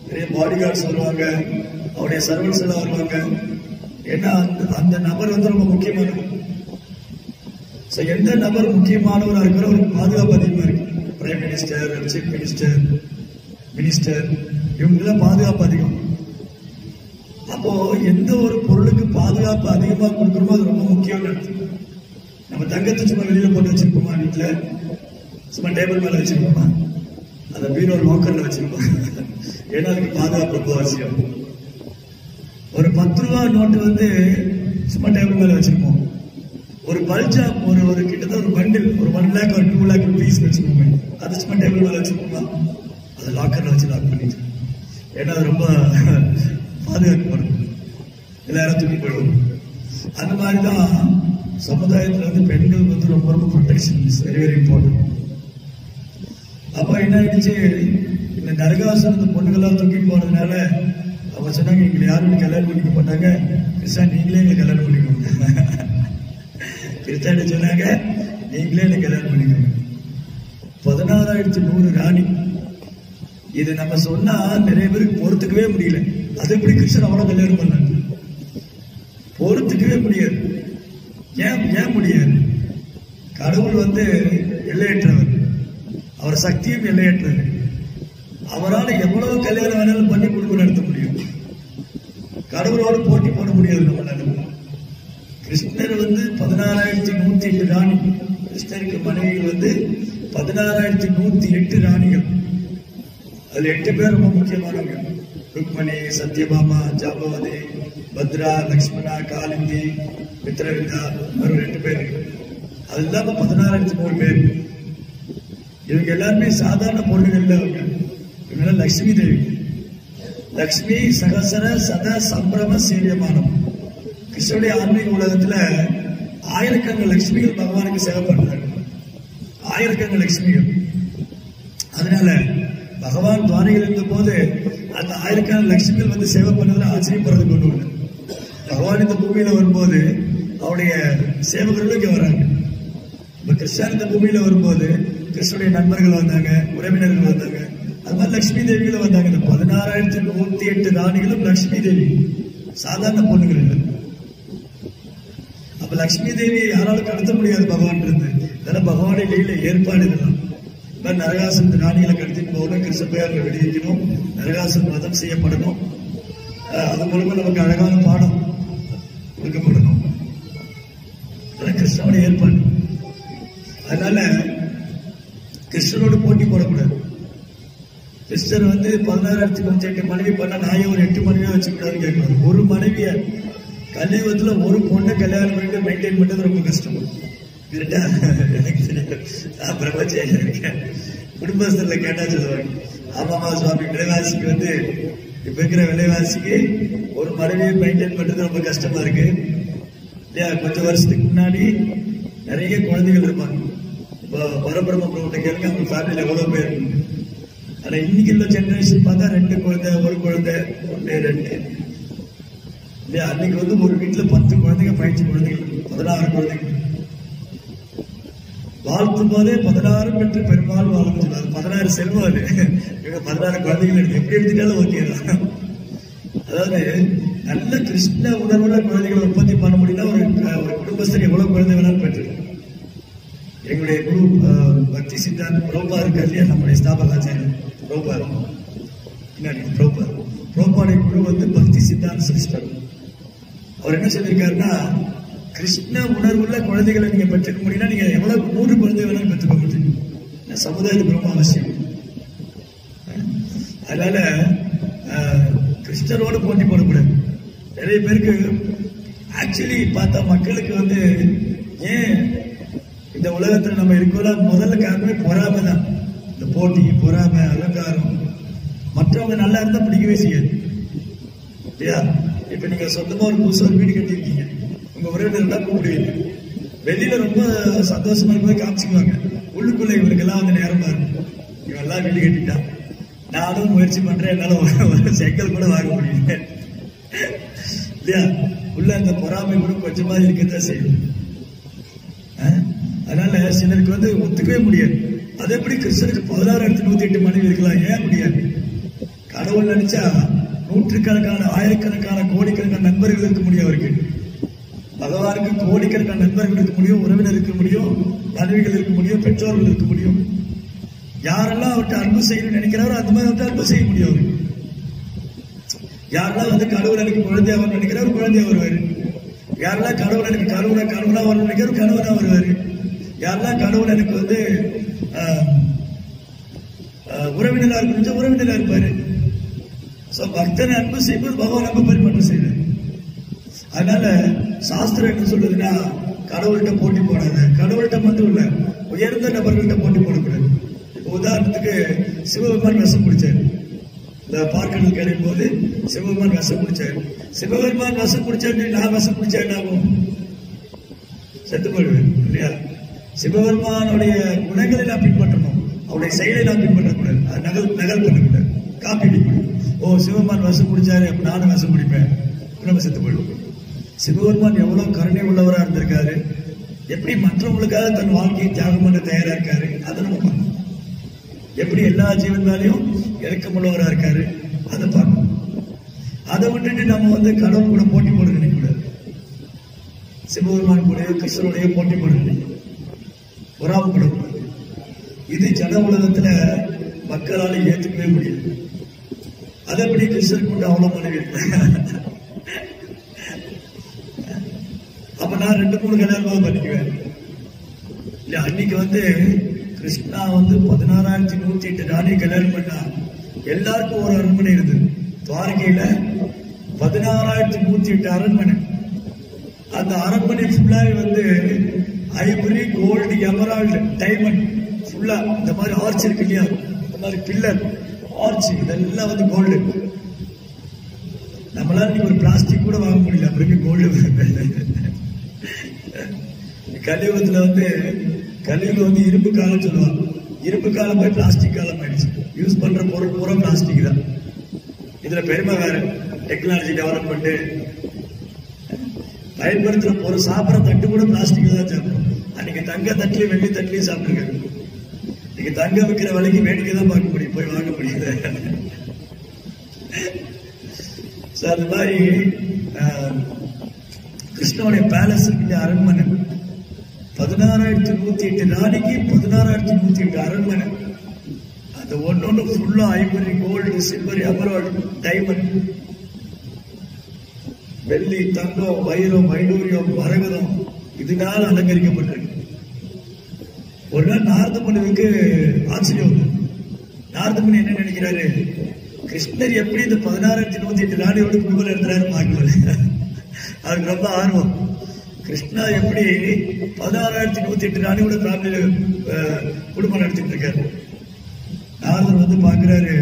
பெரிய பாடி கார்ட்ஸ் வருவாங்க, அவருடைய சர்வன்ஸ் எல்லாம் வருவாங்க. ஏன்னா அந்த நபர் வந்து ரொம்ப முக்கியமானவர். எந்த நபர் முக்கியமானவராக இருக்கிற ஒரு பாதுகாப்பு அதிகமா இருக்கு. பிரைம் மினிஸ்டர், சீஃப் மினிஸ்டர் இவங்கெல்லாம் பாதுகாப்பு அதிகம். அப்போ எந்த ஒரு பொருளுக்கு பாதுகாப்பு அதிகமா கொடுக்கணுமோ அது ரொம்ப முக்கியம்னு அர்த்தம். நம்ம தங்கத்தை சும்மா வெளியில போட்டு வச்சிருப்போமா? வீட்டுல சும்மா டேபிள் மேல வச்சிருப்போமா? அதை பீரோ லாக்கர்ல வச்சிருப்போம். ஏன்னா அதுக்கு பாதுகாப்பு ரொம்ப அவசியம். ஒரு 10 ரூபா நோட்டு வந்து சும்மா டேபிள் மேல வச்சிருப்போம். ஒரு பல்ஜா ஒரு கிட்டத்தட்ட ஒரு பண்டில், ஒரு 1 lakh or 2 lakh rupees வச்சுக்கோங்க, அது சும்மா டேபிள் மேல வச்சிருப்போமா? அதை லாக்கர்ல வச்சு லாக் பண்ணிட்டு, ஏன்னா அது ரொம்ப பாதுகாக்கப்படும், எல்லாரும் தூக்கி போயிடுவோம். அந்த மாதிரிதான் சமுதாயத்துல வந்து பெண்கள் வந்து ரொம்ப ரொம்ப protection is very very important. அப்ப என்ன ஆயிடுச்சு, இந்த நரகாசுரத்து பொண்ணுகள்லாம் தூக்கிட்டு போனதுனால அவங்க சொன்னாங்க, எங்களை யாரும் கல்யாணம் பண்ணிக்க மாட்டாங்க, கிருஷ்ணா நீங்களே எங்களை கல்யாணம் பண்ணிக்கோங்க. கிருஷ்ணாண்ட சொன்னாங்க, நீங்களே என்னை கல்யாணம் பண்ணிக்கோங்க. 16,100 ராணி. இது நம்ம சொன்னா நிறைய பேருக்கு பொறுத்துக்கவே முடியல. அது எப்படி கிருஷ்ணன் அவ்வளவு கல்யாணம் பண்ணாங்க? பொறுத்துக்கவே முடியாது. ஏன் முடியாது? கடவுள் வந்து எல்லையற்றவர், அவர் சக்தியும் எல்லையற்றது. அவரால் எவ்வளவு கல்யாணம் வேணாலும் பண்ணி குடும்பம் நடத்த முடியும். கடவுளோடு போட்டி போட முடியாது நம்மளால. கிருஷ்ணர் வந்து 16,108 ராணி. கிருஷ்ணருக்கு மனைவிகள் வந்து 16,108 ராணிகள். அதுல 8 பேர் ரொம்ப முக்கியமானவங்க. ருக்மணி, சத்யபாமா, ஜாம்பவதி, பத்ரா, லக்ஷ்மணா, காலிந்தி, மித்ரவிந்தா, ஒரு 2 பேர். அது இல்லாம 16,100 பேர். இவங்க எல்லாருமே சாதாரண பொருள்கள் இல்ல. இவங்க லட்சுமி தேவி. லட்சுமி சகசர சத சம்பிரம சேவியமானம். கிருஷ்ணனுடைய ஆன்மீக உலகத்துல ஆயிரக்கணக்கான லட்சுமிகள் பகவானுக்கு சேவை பண்றாங்க. ஆயிரக்கணக்கான லட்சுமிகள். அதனால பகவான் துவாரையில் இருந்த போது அந்த ஆயிரக்கணக்கான லட்சுமிகள் வந்து சேவை பண்ணதுல ஆச்சரியப்படுறது கொண்டு வரல. பகவான் இந்த பூமியில வரும்போது அவருடைய சேவகர்களும் இங்க வராங்க. இப்ப கிருஷ்ணன் இந்த பூமியில வரும்போது கிருஷ்ணனுடைய நண்பர்கள் வந்தாங்க, உறவினர்கள் வந்தாங்க. அது மாதிரி லட்சுமி தேவிகளும் வந்தாங்க. இந்த 16,108 ராணிகளும் லட்சுமி தேவி, சாதாரண பொண்ணுகள் இல்லை. அப்ப லட்சுமி தேவியை யாராலும் கடத்த முடியாது பகவான் இருந்து. இதெல்லாம் பகவானுடைய லீல ஏற்பாடு. இதெல்லாம் நரகாசுரத்து ராணிகளை கடத்திட்டு போகணும், கிருஷ்ணபையார்கள் வெளியேற்றணும், நரகாசுரன் வதம் செய்யப்படணும். அது மூலமா நமக்கு அழகான பாடம் கொடுக்கப்படணும். கிருஷ்ணனுடைய ஏற்பாடு. அதனால கிருஷ்ணனோடு போட்டி போடக்கூடாது. கிருஷ்ணர் வந்து 16,108 மனைவி பண்ண, நான் ஒரு 8 மனைவியா வச்சுக்கூடாதுன்னு கேட்கணும். ஒரு மனைவிய கலியுகத்துல ஒரு பொண்ணை கல்யாணம் பண்ணிட்டு மெயின்டைன் பண்றது ரொம்ப கஷ்டம். எனக்கு தெரியும், நான் பிரம்மச்சாரியா இருக்கேன். குடும்பஸ்தர்ல கேட்டா சொல்லுவாங்க, ஆமாமா சுவாமி, விலைவாசிக்கு வந்து இப்ப இருக்கிற விலைவாசிக்கு ஒரு மனைவியை மெயின்டைன் பண்றது ரொம்ப கஷ்டமா இருக்கு இல்லையா. கொஞ்சம் வருஷத்துக்கு முன்னாடி நிறைய குழந்தைகள் இருப்பாங்க. இப்போ பரபிரம்ம கேளுங்க, அவங்க ஃபேமிலியில எவ்வளவு பேர். ஆனா இன்னைக்கு உள்ள ஜெனரேஷன் பார்த்தா 2 குழந்தை, 1 குழந்தை, 1 2 இல்லையா. அன்னைக்கு வந்து ஒரு வீட்டுல 10 குழந்தைங்க, 15 குழந்தைகள், 16 குழந்தைகள். வாழ்த்தும் போதே 16 பெற்று பெரும்பாலும் வாழும் சொன்னார். 16 செல்வம் அது. 16 குழந்தைகள் எடுத்து எப்படி எடுத்துட்டாலும் ஓகே தான். அதாவது நல்ல கிருஷ்ண உணர்வுள்ள குழந்தைகளை உற்பத்தி பண்ண முடியும்னா ஒரு குடும்பஸ்தர் எவ்வளவு குழந்தை வேணாலும் பெற்று. எங்களுடைய குரு பக்தி சித்தாந்த் புரோபா இருக்கு இல்லையா, நம்முடைய ஸ்தாபகாச்சாரியர் புரோபாடைய குரு வந்து பக்தி சித்தாந்த் சிஸ்டர். அவர் என்ன சொல்லியிருக்காருன்னா, கிருஷ்ண உணர்வுள்ள குழந்தைகளை நீங்க பெற்றுக்க முடியும்னா நீங்க எவ்வளவு 3 குழந்தை வேணாலும் பெற்றுக்க முடியும். சமுதாயத்துக்கு ரொம்ப அவசியம். அதனால கிருஷ்ணரோடு போட்டி போடக்கூடாது. நிறைய பேருக்கு ஆக்சுவலி பார்த்தா மக்களுக்கு வந்து ஏன் இந்த உலகத்துல நம்ம இருக்கோம், முதல்ல காரணமே பொறாமை தான். இந்த போட்டி, பொறாமை, அலங்காரம், மற்றவங்க நல்லா இருந்தா பிடிக்கவே செய்யாது இல்லையா. இப்ப நீங்க சொந்தமா ஒரு புதுசா ஒரு வீடு கட்டியிருக்கீங்க, உங்க உறவினர்கள் கூப்பிடுவீங்க, வெளியில ரொம்ப சந்தோஷமா இருக்கும்போது காமிச்சுக்குவாங்க, உள்ளுக்குள்ள இவருக்கெல்லாம் வந்து நேரமா இருக்கும், இவெல்லாம் வீடு கட்டிட்டான், நானும் முயற்சி பண்றேன், என்னால ஒரு செங்கல் கூட வாங்க முடியல இல்லையா. உள்ள அந்த பொறாமை கூட கொஞ்சமா இருக்கத்தான் செய்யும். அதனால சிலருக்கு வந்து ஒத்துக்கவே முடியாது. அது எப்படி கிருஷ்ணனுக்கு 16,108 மனைவி இருக்கலாம், ஏன் முடியாது? கடவுள் நினைச்சா நூற்றுக்கணக்கான, ஆயிரக்கணக்கான, கோடிக்கணக்கான நண்பர்கள் இருக்க முடியும் அவருக்கு. பகவானுக்கு கோடிக்கணக்கான நண்பர்கள் இருக்க முடியும், உறவினர் இருக்க முடியும், மனைவிகள் இருக்க முடியும், பெற்றோர்கள் இருக்க முடியும். யாரெல்லாம் அவர்கிட்ட அன்பு செய்யணும்னு நினைக்கிறாரோ அந்த மாதிரி அவர்கிட்ட அன்பு செய்ய முடியும் அவருக்கு. யாரெல்லாம் வந்து கடவுள் எனக்கு குழந்தையா வரணும்னு நினைக்கிறாரு, குழந்தையா வருவாரு. யாரெல்லாம் கடவுள் எனக்கு கணவனா வரணும்னு நினைக்கிறாரு, கணவனா வருவாரு. யாரெல்லாம் கடவுள் எனக்கு வந்து உறவினரா இருக்கணும், உறவினரா இருப்பாரு. பக்தனை அன்பு செய்வது பகவான் அன்பு பரிமாற்றம் செய்யறாரு. அதனால சாஸ்திரம் என்ன சொல்லுதுன்னா, கடவுள்கிட்ட போட்டி போடாத. கடவுள்கிட்ட மட்டும் இல்ல, உயர்ந்த நபர்கள்ட்ட போட்டி போடக்கூடாது. உதாரணத்துக்கு சிவபெருமான் விஷம் குடிச்சாரு. இந்த பார்க்கடல் கிடையும் போது சிவபெருமான் விஷம் குடிச்சாரு. சிவபெருமான் விஷம் குடிச்சாரு, நான் விஷம் குடிச்சா என்ன ஆகும்? செத்து போயிடுவேன் இல்லையா. சிவபெருமானுடைய குணங்களை நான் பின்பற்றணும், அவருடைய செயலை நான் பின்பற்றக்கூடாது, நகல் பண்ணக்கூடாது, காப்பி அடிக்கக்கூடாது. ஓ சிவபெருமான் விஷம் குடிச்சாரு, அப்ப நானும் விஷம் குடிப்பேன், நம்ம செத்து போயிடுவோம். சிவபெருமான் எவ்வளவு கருணை உள்ளவரா இருந்திருக்காரு, எப்படி மற்றவங்களுக்காக தன் வாழ்க்கையை தியாகம் பண்ண தயாரா இருக்காரு, அதை நம்ம பார்க்கணும். எப்படி எல்லா ஜீவன் மேலையும் இறக்கமுள்ளவரா இருக்காரு, அதை பார்க்கணும். அதை விட்டுட்டு நம்ம வந்து கடவுள் கூட போட்டி போட நினைக்கக்கூடாது. சிவபெருமான் கூட கிருஷ்ணனுடைய போட்டி போட நினைக்கணும், பொறாமப்படக்கூடாது. இது ஜன உலகத்துல மக்களால ஏற்றுக்கவே முடியாது. அதை எப்படி கிருஷ்ணன் கொண்டு அவ்வளவு மனைவி? அப்ப நான் 2-3 கல்யாணமாக பண்ணிக்குவேன் இல்ல. அன்னைக்கு வந்து கிருஷ்ணா வந்து 16,108 ராணி கல்யாணம் பண்ணா. எல்லாருக்கும் ஒரு அரண்மனை இருந்தது. துவாரகையில 16,108 அரண்மனை. அந்த அரண்மனை ஃபுல்லாவே வந்து ஐவரி, கோல்டு, எமரால்டு, டைமண்ட் ஃபுல்லா இந்த மாதிரி ஆர்ச் இருக்கு இல்லையா, இந்த மாதிரி பில்லர், ஆர்ச், இதெல்லாம் வந்து கோல்டு. நம்மளால நீ ஒரு பிளாஸ்டிக் கூட வாங்க முடியல, அப்புறம் கோல்டு. கலியுகத்துல வந்து இரும்பு காலம் சொல்லுவாங்க. இரும்பு காலம் போய் பிளாஸ்டிக் காலம் ஆயிடுச்சு. யூஸ் பண்ற பொருள் பூரா பிளாஸ்டிக் தான். இதுல பெருமை வேற, டெக்னாலஜி டெவலப்மெண்ட். பயன்படுத்துற பொருள், சாப்பிட்ற தட்டு கூட பிளாஸ்டிக் தான் சாப்பிடும். அன்னைக்கு தங்க தட்டுலயும் வெள்ளி தட்டுலயும் சாப்பிட்டுருக்காரு. நீங்க தங்க வைக்கிற விலைக்கு வேடிக்கை தான் பார்க்க முடியும், போய் வாங்க முடியாது. அது மாதிரி கிருஷ்ணனுடைய பேலஸ் இருக்கு, அரண்மனை. 16,108 ராணிக்கு 16,108 அரண்மனை. அந்த ஒன்னொன்னு ஃபுல்லா ivory, gold, silver, emerald, diamond, வெள்ளி, தங்கம், வைரம், வைடூரியம், மரகதம், இதனால அலங்கரிக்கப்பட்டிருக்கு. ஒரு நாள் நாரத முனிவுக்கு ஆச்சரியம் வந்து, நாரத முனி என்ன நினைக்கிறாரு, கிருஷ்ணர் எப்படி இந்த 16,108 ராணியோட குடும்பம் நடத்துறாரு பார்க்கல. அதுக்கு ரொம்ப ஆர்வம். கிருஷ்ணா எப்படி 16,108 ராணியோட ஃபேமிலியில குடும்பம் நடத்திட்டு இருக்காரு. நாரதர் வந்து பாக்குறாரு,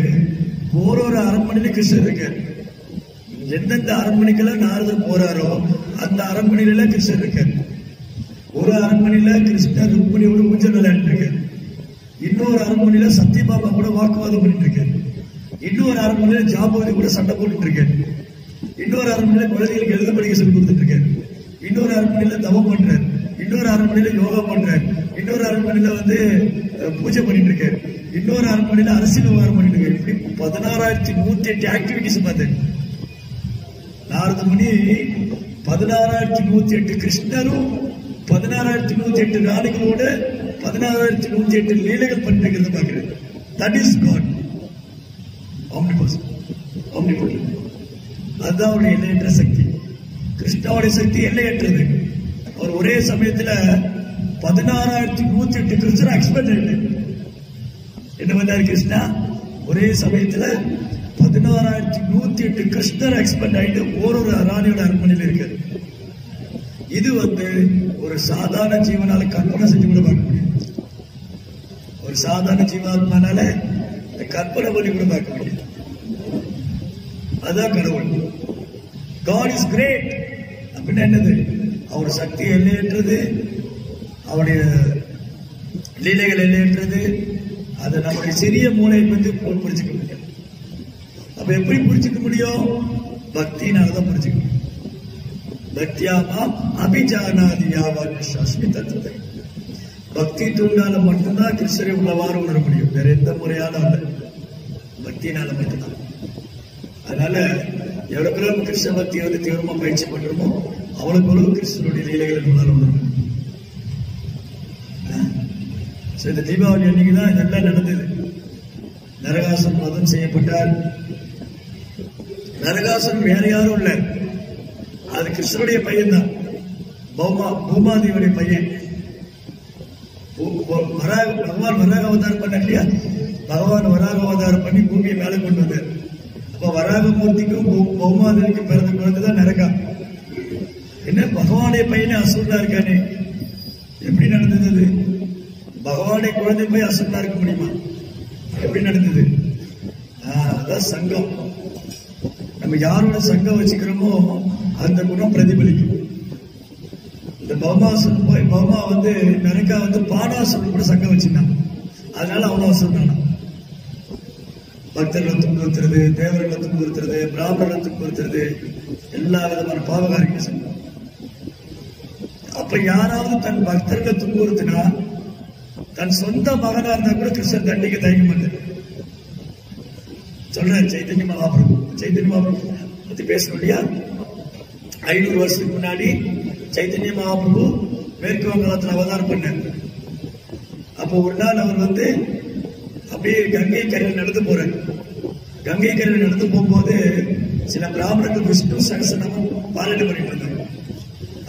ஒரு அரண்மனையில கிருஷ்ணர் இருக்காரு. எந்தெந்த அரண்மனைக்கெல்லாம் நாரதர் போறாரோ அந்த அரண்மனையில கிருஷ்ணர் இருக்காரு. ஒரு அரண்மனையில கிருஷ்ணர் ருக்மிணியோட ஊஞ்சல் விளையாண்டு இருக்காரு. இன்னொரு அரண்மனையில சத்யபாமா கூட வாக்குவாதம் பண்ணிட்டு இருக்காரு. இன்னொரு அரண்மனையில ஜாம்பவதி கூட சண்டை போட்டுட்டு இருக்காரு. இன்னொரு அரண்மனையில குழந்தைகளுக்கு எழுத படிக்க சொல்லி கொடுத்துட்டு இருக்காரு. இன்னொரு அரண்மனையில தவம் பண்றாரு. இன்னொரு அரண்மனையில யோகா பண்றாரு. இன்னொரு அரண்மனையில வந்து பூஜை பண்ணிட்டு இருக்காரு. இன்னொரு அரண்மனையில அரசியல் விவகாரம் பண்ணிட்டு இருக்காரு. இப்படி 16,108 ஆக்டிவிட்டிஸ் பார்த்தேன். நாரத முனி 16,108 கிருஷ்ணரும் 16,108 ராணிகளோட 16,108 லீலைகள் பண்ணிட்டு இருக்கிறது பாக்குறேன். That is God. அதுதான் அவருடைய எல்லையற்ற சக்தி. கிருஷ்ணாவுடைய சக்தி எல்லையற்றது. அவர் ஒரே சமயத்துல 16,108 கிருஷ்ணர் எக்ஸ்பெக்ட் ஆயிட்டு என்ன பண்ணாரு கிருஷ்ணா? ஒரே சமயத்துல 16,108 கிருஷ்ணர் எக்ஸ்பெக்ட் ஆயிட்டு ஒரு ராணியோட அரண்மனையில இருக்காரு. இது வந்து ஒரு சாதாரண ஜீவனால கற்பனை செஞ்சு கூட பார்க்க முடியும். ஒரு சாதாரண ஜீவாத்மானால கற்பனை பண்ணி கூட பார்க்க முடியும். அதான் கடவுள். God is great அப்படின்னா என்னது? அவர் சக்தி எல்லையற்றது, அவருடைய லீலைகள் எல்லையற்றது. அதை நம்முடைய சிறிய மூளை வந்து புரிஞ்சுக்க முடியும். அப்ப எப்படி புரிஞ்சுக்க முடியும்? பக்தினாலதான் புரிஞ்சுக்க முடியும். பக்தியாமா அபிஜானாதியாவான் சாஸ்மி தத்துவத்தை. பக்தி தூண்டால மட்டும்தான் கிருஷ்ணரை உள்ளவாறு உணர முடியும். வேற எந்த முறையாலும் அல்ல, பக்தினால மட்டும்தான். அதனால எவ்வளவு நம்ம கிருஷ்ண பக்தியை வந்து தீவிரமா பயிற்சி பண்றோமோ அவ்வளவுக்கு எவ்வளவு கிருஷ்ணனுடைய லீலைகளை நம்மளால உணரும். இந்த தீபாவளி அன்னைக்குதான் இதெல்லாம் நடந்தது. நரகாசுரன் வதம் செய்யப்பட்டார். நரகாசுரன் வேற யாரும் இல்ல, அது கிருஷ்ணனுடைய பையன் தான். பூமாதேவியுடைய பையன். பகவான் வராக அவதாரம் பண்ண இல்லையா? பகவான் வராக அவதாரம் பண்ணி பூமியை மேல கொண்டு வந்தார். அப்ப வராகமூர்த்திக்கும் பௌமாதேவிக்கும் பிறந்த குழந்தைதான் நரகா. என்ன பகவானுடைய பையனே அசுரனா இருக்கானே, எப்படி நடந்தது? பகவானுடைய குழந்தை போய் அசுரனா இருக்க முடியுமா? எப்படி நடந்தது? அதான் சங்கம். நம்ம யாரோட சங்கம் வச்சுக்கிறோமோ அந்த குணம் பிரதிபலிக்கும். இந்த பௌமாசுரன் போய் பௌமா வந்து நரகா வந்து பாடாசுரன் கூட சங்கம் வச்சிருந்தான். அதனால அவ்வளவு அசுரனானா. பக்தர்களை துன்புறுத்துறது, தேவர்களை துன்புறுத்துறது, பிராமணர்களை துன்புறுத்துறது, எல்லா விதமான பாவகாரிக சங்கம். அப்ப யாராவது தன் பக்தர்களை துன்புறுத்தினா தன் சொந்த மகனா இருந்தா கூட கிருஷ்ணன் தண்டிக்க தயங்க மாட்டார். சொல்றேன் சைத்தன்ய மகாபிரபு. சைத்தன்ய மகாபிரபு பத்தி பேசணும் இல்லையா? 500 வருஷத்துக்கு முன்னாடி சைத்தன்ய மகாபிரபு மேற்கு வங்காளத்தில் அவதாரம் பண்ணார். அப்போ ஒரு நாள் அவர் வந்து அப்படியே கங்கை கரையில் நடந்து போறார். கங்கை கரையில் நடந்து போகும்போது சில பிராமணர்கள் விஷ்ணு சகஸ்ரநாமம் பாராயணம் பண்ணிட்டு இருந்தாங்க.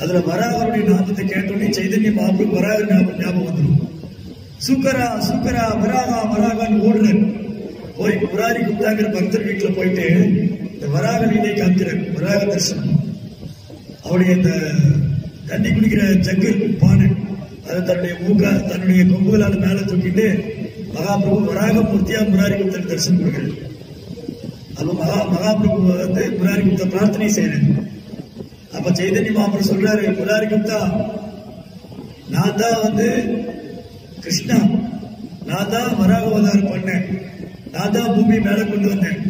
அதுல வராகருடைய நாமத்தை கேட்டோன்னே சைதன்ய மகாபிரபு வராக ஞாபகம் வந்துடும். சுக்கரா சுக்கரா வராகா வராகான்னு ஓடுறார். போய் முராரி குப்தாங்கிற பக்தர் வீட்டுல போயிட்டு இந்த வராக லீலை காமிக்கிறார். வராக தரிசனம். அவருடைய இந்த தண்ணி குடிக்கிற ஜக்கு பானை அதை தன்னுடைய கொம்புகளால் மேல தூக்கிட்டு மகாபிரபு வராக மூர்த்தியா முராரி குப்தர் தரிசனம் கொடுக்கிறார். அப்ப மகாபிரபு வந்து முராரி குப்தா பிரார்த்தனை செய்யறாரு. அப்ப சைதன்ய மகாபிரபு சொல்றாரு, முராரி குப்தா, நான் தான் வந்து கிருஷ்ணா, நான் தான் வராக அவதாரம் பண்ணேன், நான் தான் பூமி மேல கொண்டு வந்தேன்.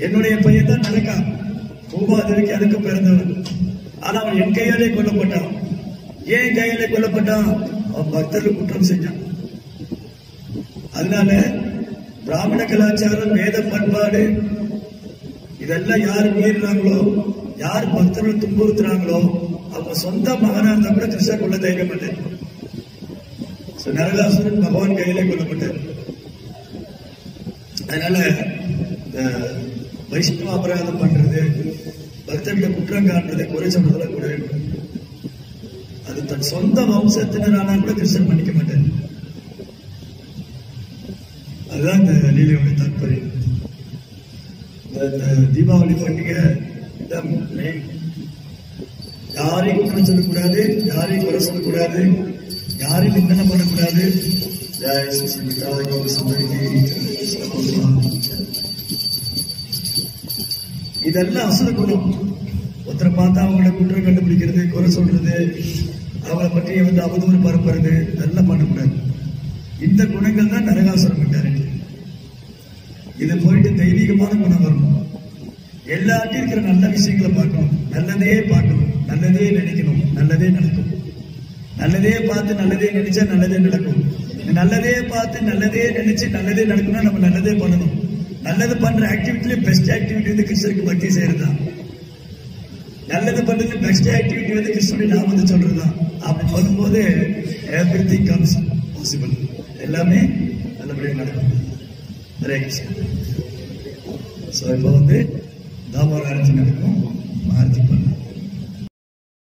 என்னுடைய பையன் தான் நரகா, பூமாதேவிக்கு அதுக்கு பிறந்தவன். ஆனா அவன் என் கையாலே கொல்லப்பட்டான். ஏன் கையாலே கொல்லப்பட்டான்? அவன் பக்தர்கள் குற்றம் செஞ்சான். அதனால பிராமண கலாச்சாரம், வேத பண்பாடு இதெல்லாம் யாரு மீறினாங்களோ, யார் பக்தர்கள் துன்புறுத்துறாங்களோ அவங்க சொந்த மகனா இருந்தா கூட கிருஷ்ணன் கொள்ள தைரியம் மாட்டார். நரகாசுரன் பகவான் கையிலே கொல்லப்பட்டார். அதனால வைஷ்ணவ அபராதம் பண்றது, பக்தர்களை குற்றம் காண்றதை குறை சொல்றதுல கூட வேண்டும். அது தன் சொந்த வம்சத்தினரானா கூட கிருஷ்ணன் மன்னிக்க மாட்டார். அதுதான் இந்த லீலையோட தாற்பயம். இந்த தீபாவளி பண்டிகை யாரையும் குற்றம் சொல்லக்கூடாது, யாரையும் குறை சொல்லக்கூடாது, யாரையும் நிந்தனை பண்ணக்கூடாது. இதெல்லாம் அசுர குணம். ஒருத்தரை பார்த்தா அவங்களோட குற்றம் கண்டுபிடிக்கிறது, குறை சொல்றது, அவங்களை பற்றி அவதூறு பரப்புறது, இதெல்லாம் பண்ணக்கூடாது. இந்த குணங்கள் தான் நரகாசுரம் மென்டாலிட்டி. இது போயிட்டு தெய்வீகமான குணம் வரணும். எல்லாத்தையும் இருக்கிற நல்ல விஷயங்களை பார்க்கணும், நல்லதே பார்க்கணும், நல்லதே நினைக்கணும், நல்லதே நடக்கும். நல்லதே பார்த்து நல்லதே நினைச்சா நல்லதே நடக்கும். நல்லதே பார்த்து நல்லதே நினைச்சு நல்லதே நடக்கணும்னா நம்ம நல்லதே பண்ணணும். நல்லது பண்ற ஆக்டிவிட்டில பெஸ்ட் ஆக்டிவிட்டி வந்து கிருஷ்ணருக்கு பக்தி செய்யறதுதான். நல்லது பண்றது பெஸ்ட் ஆக்டிவிட்டி வந்து கிருஷ்ணனுடைய நாமத்தை சொல்றதுதான். அப்படி பண்ணும்போது எவ்ரிதிங் கம்ஸ் பாசிபிள், எல்லாமே நல்லபடியாக நடக்கும். ஹரே கிருஷ்ணா. ஸோ இப்போ வந்து தாமோதர ஆரத்தி நடக்கும். ஆரத்தி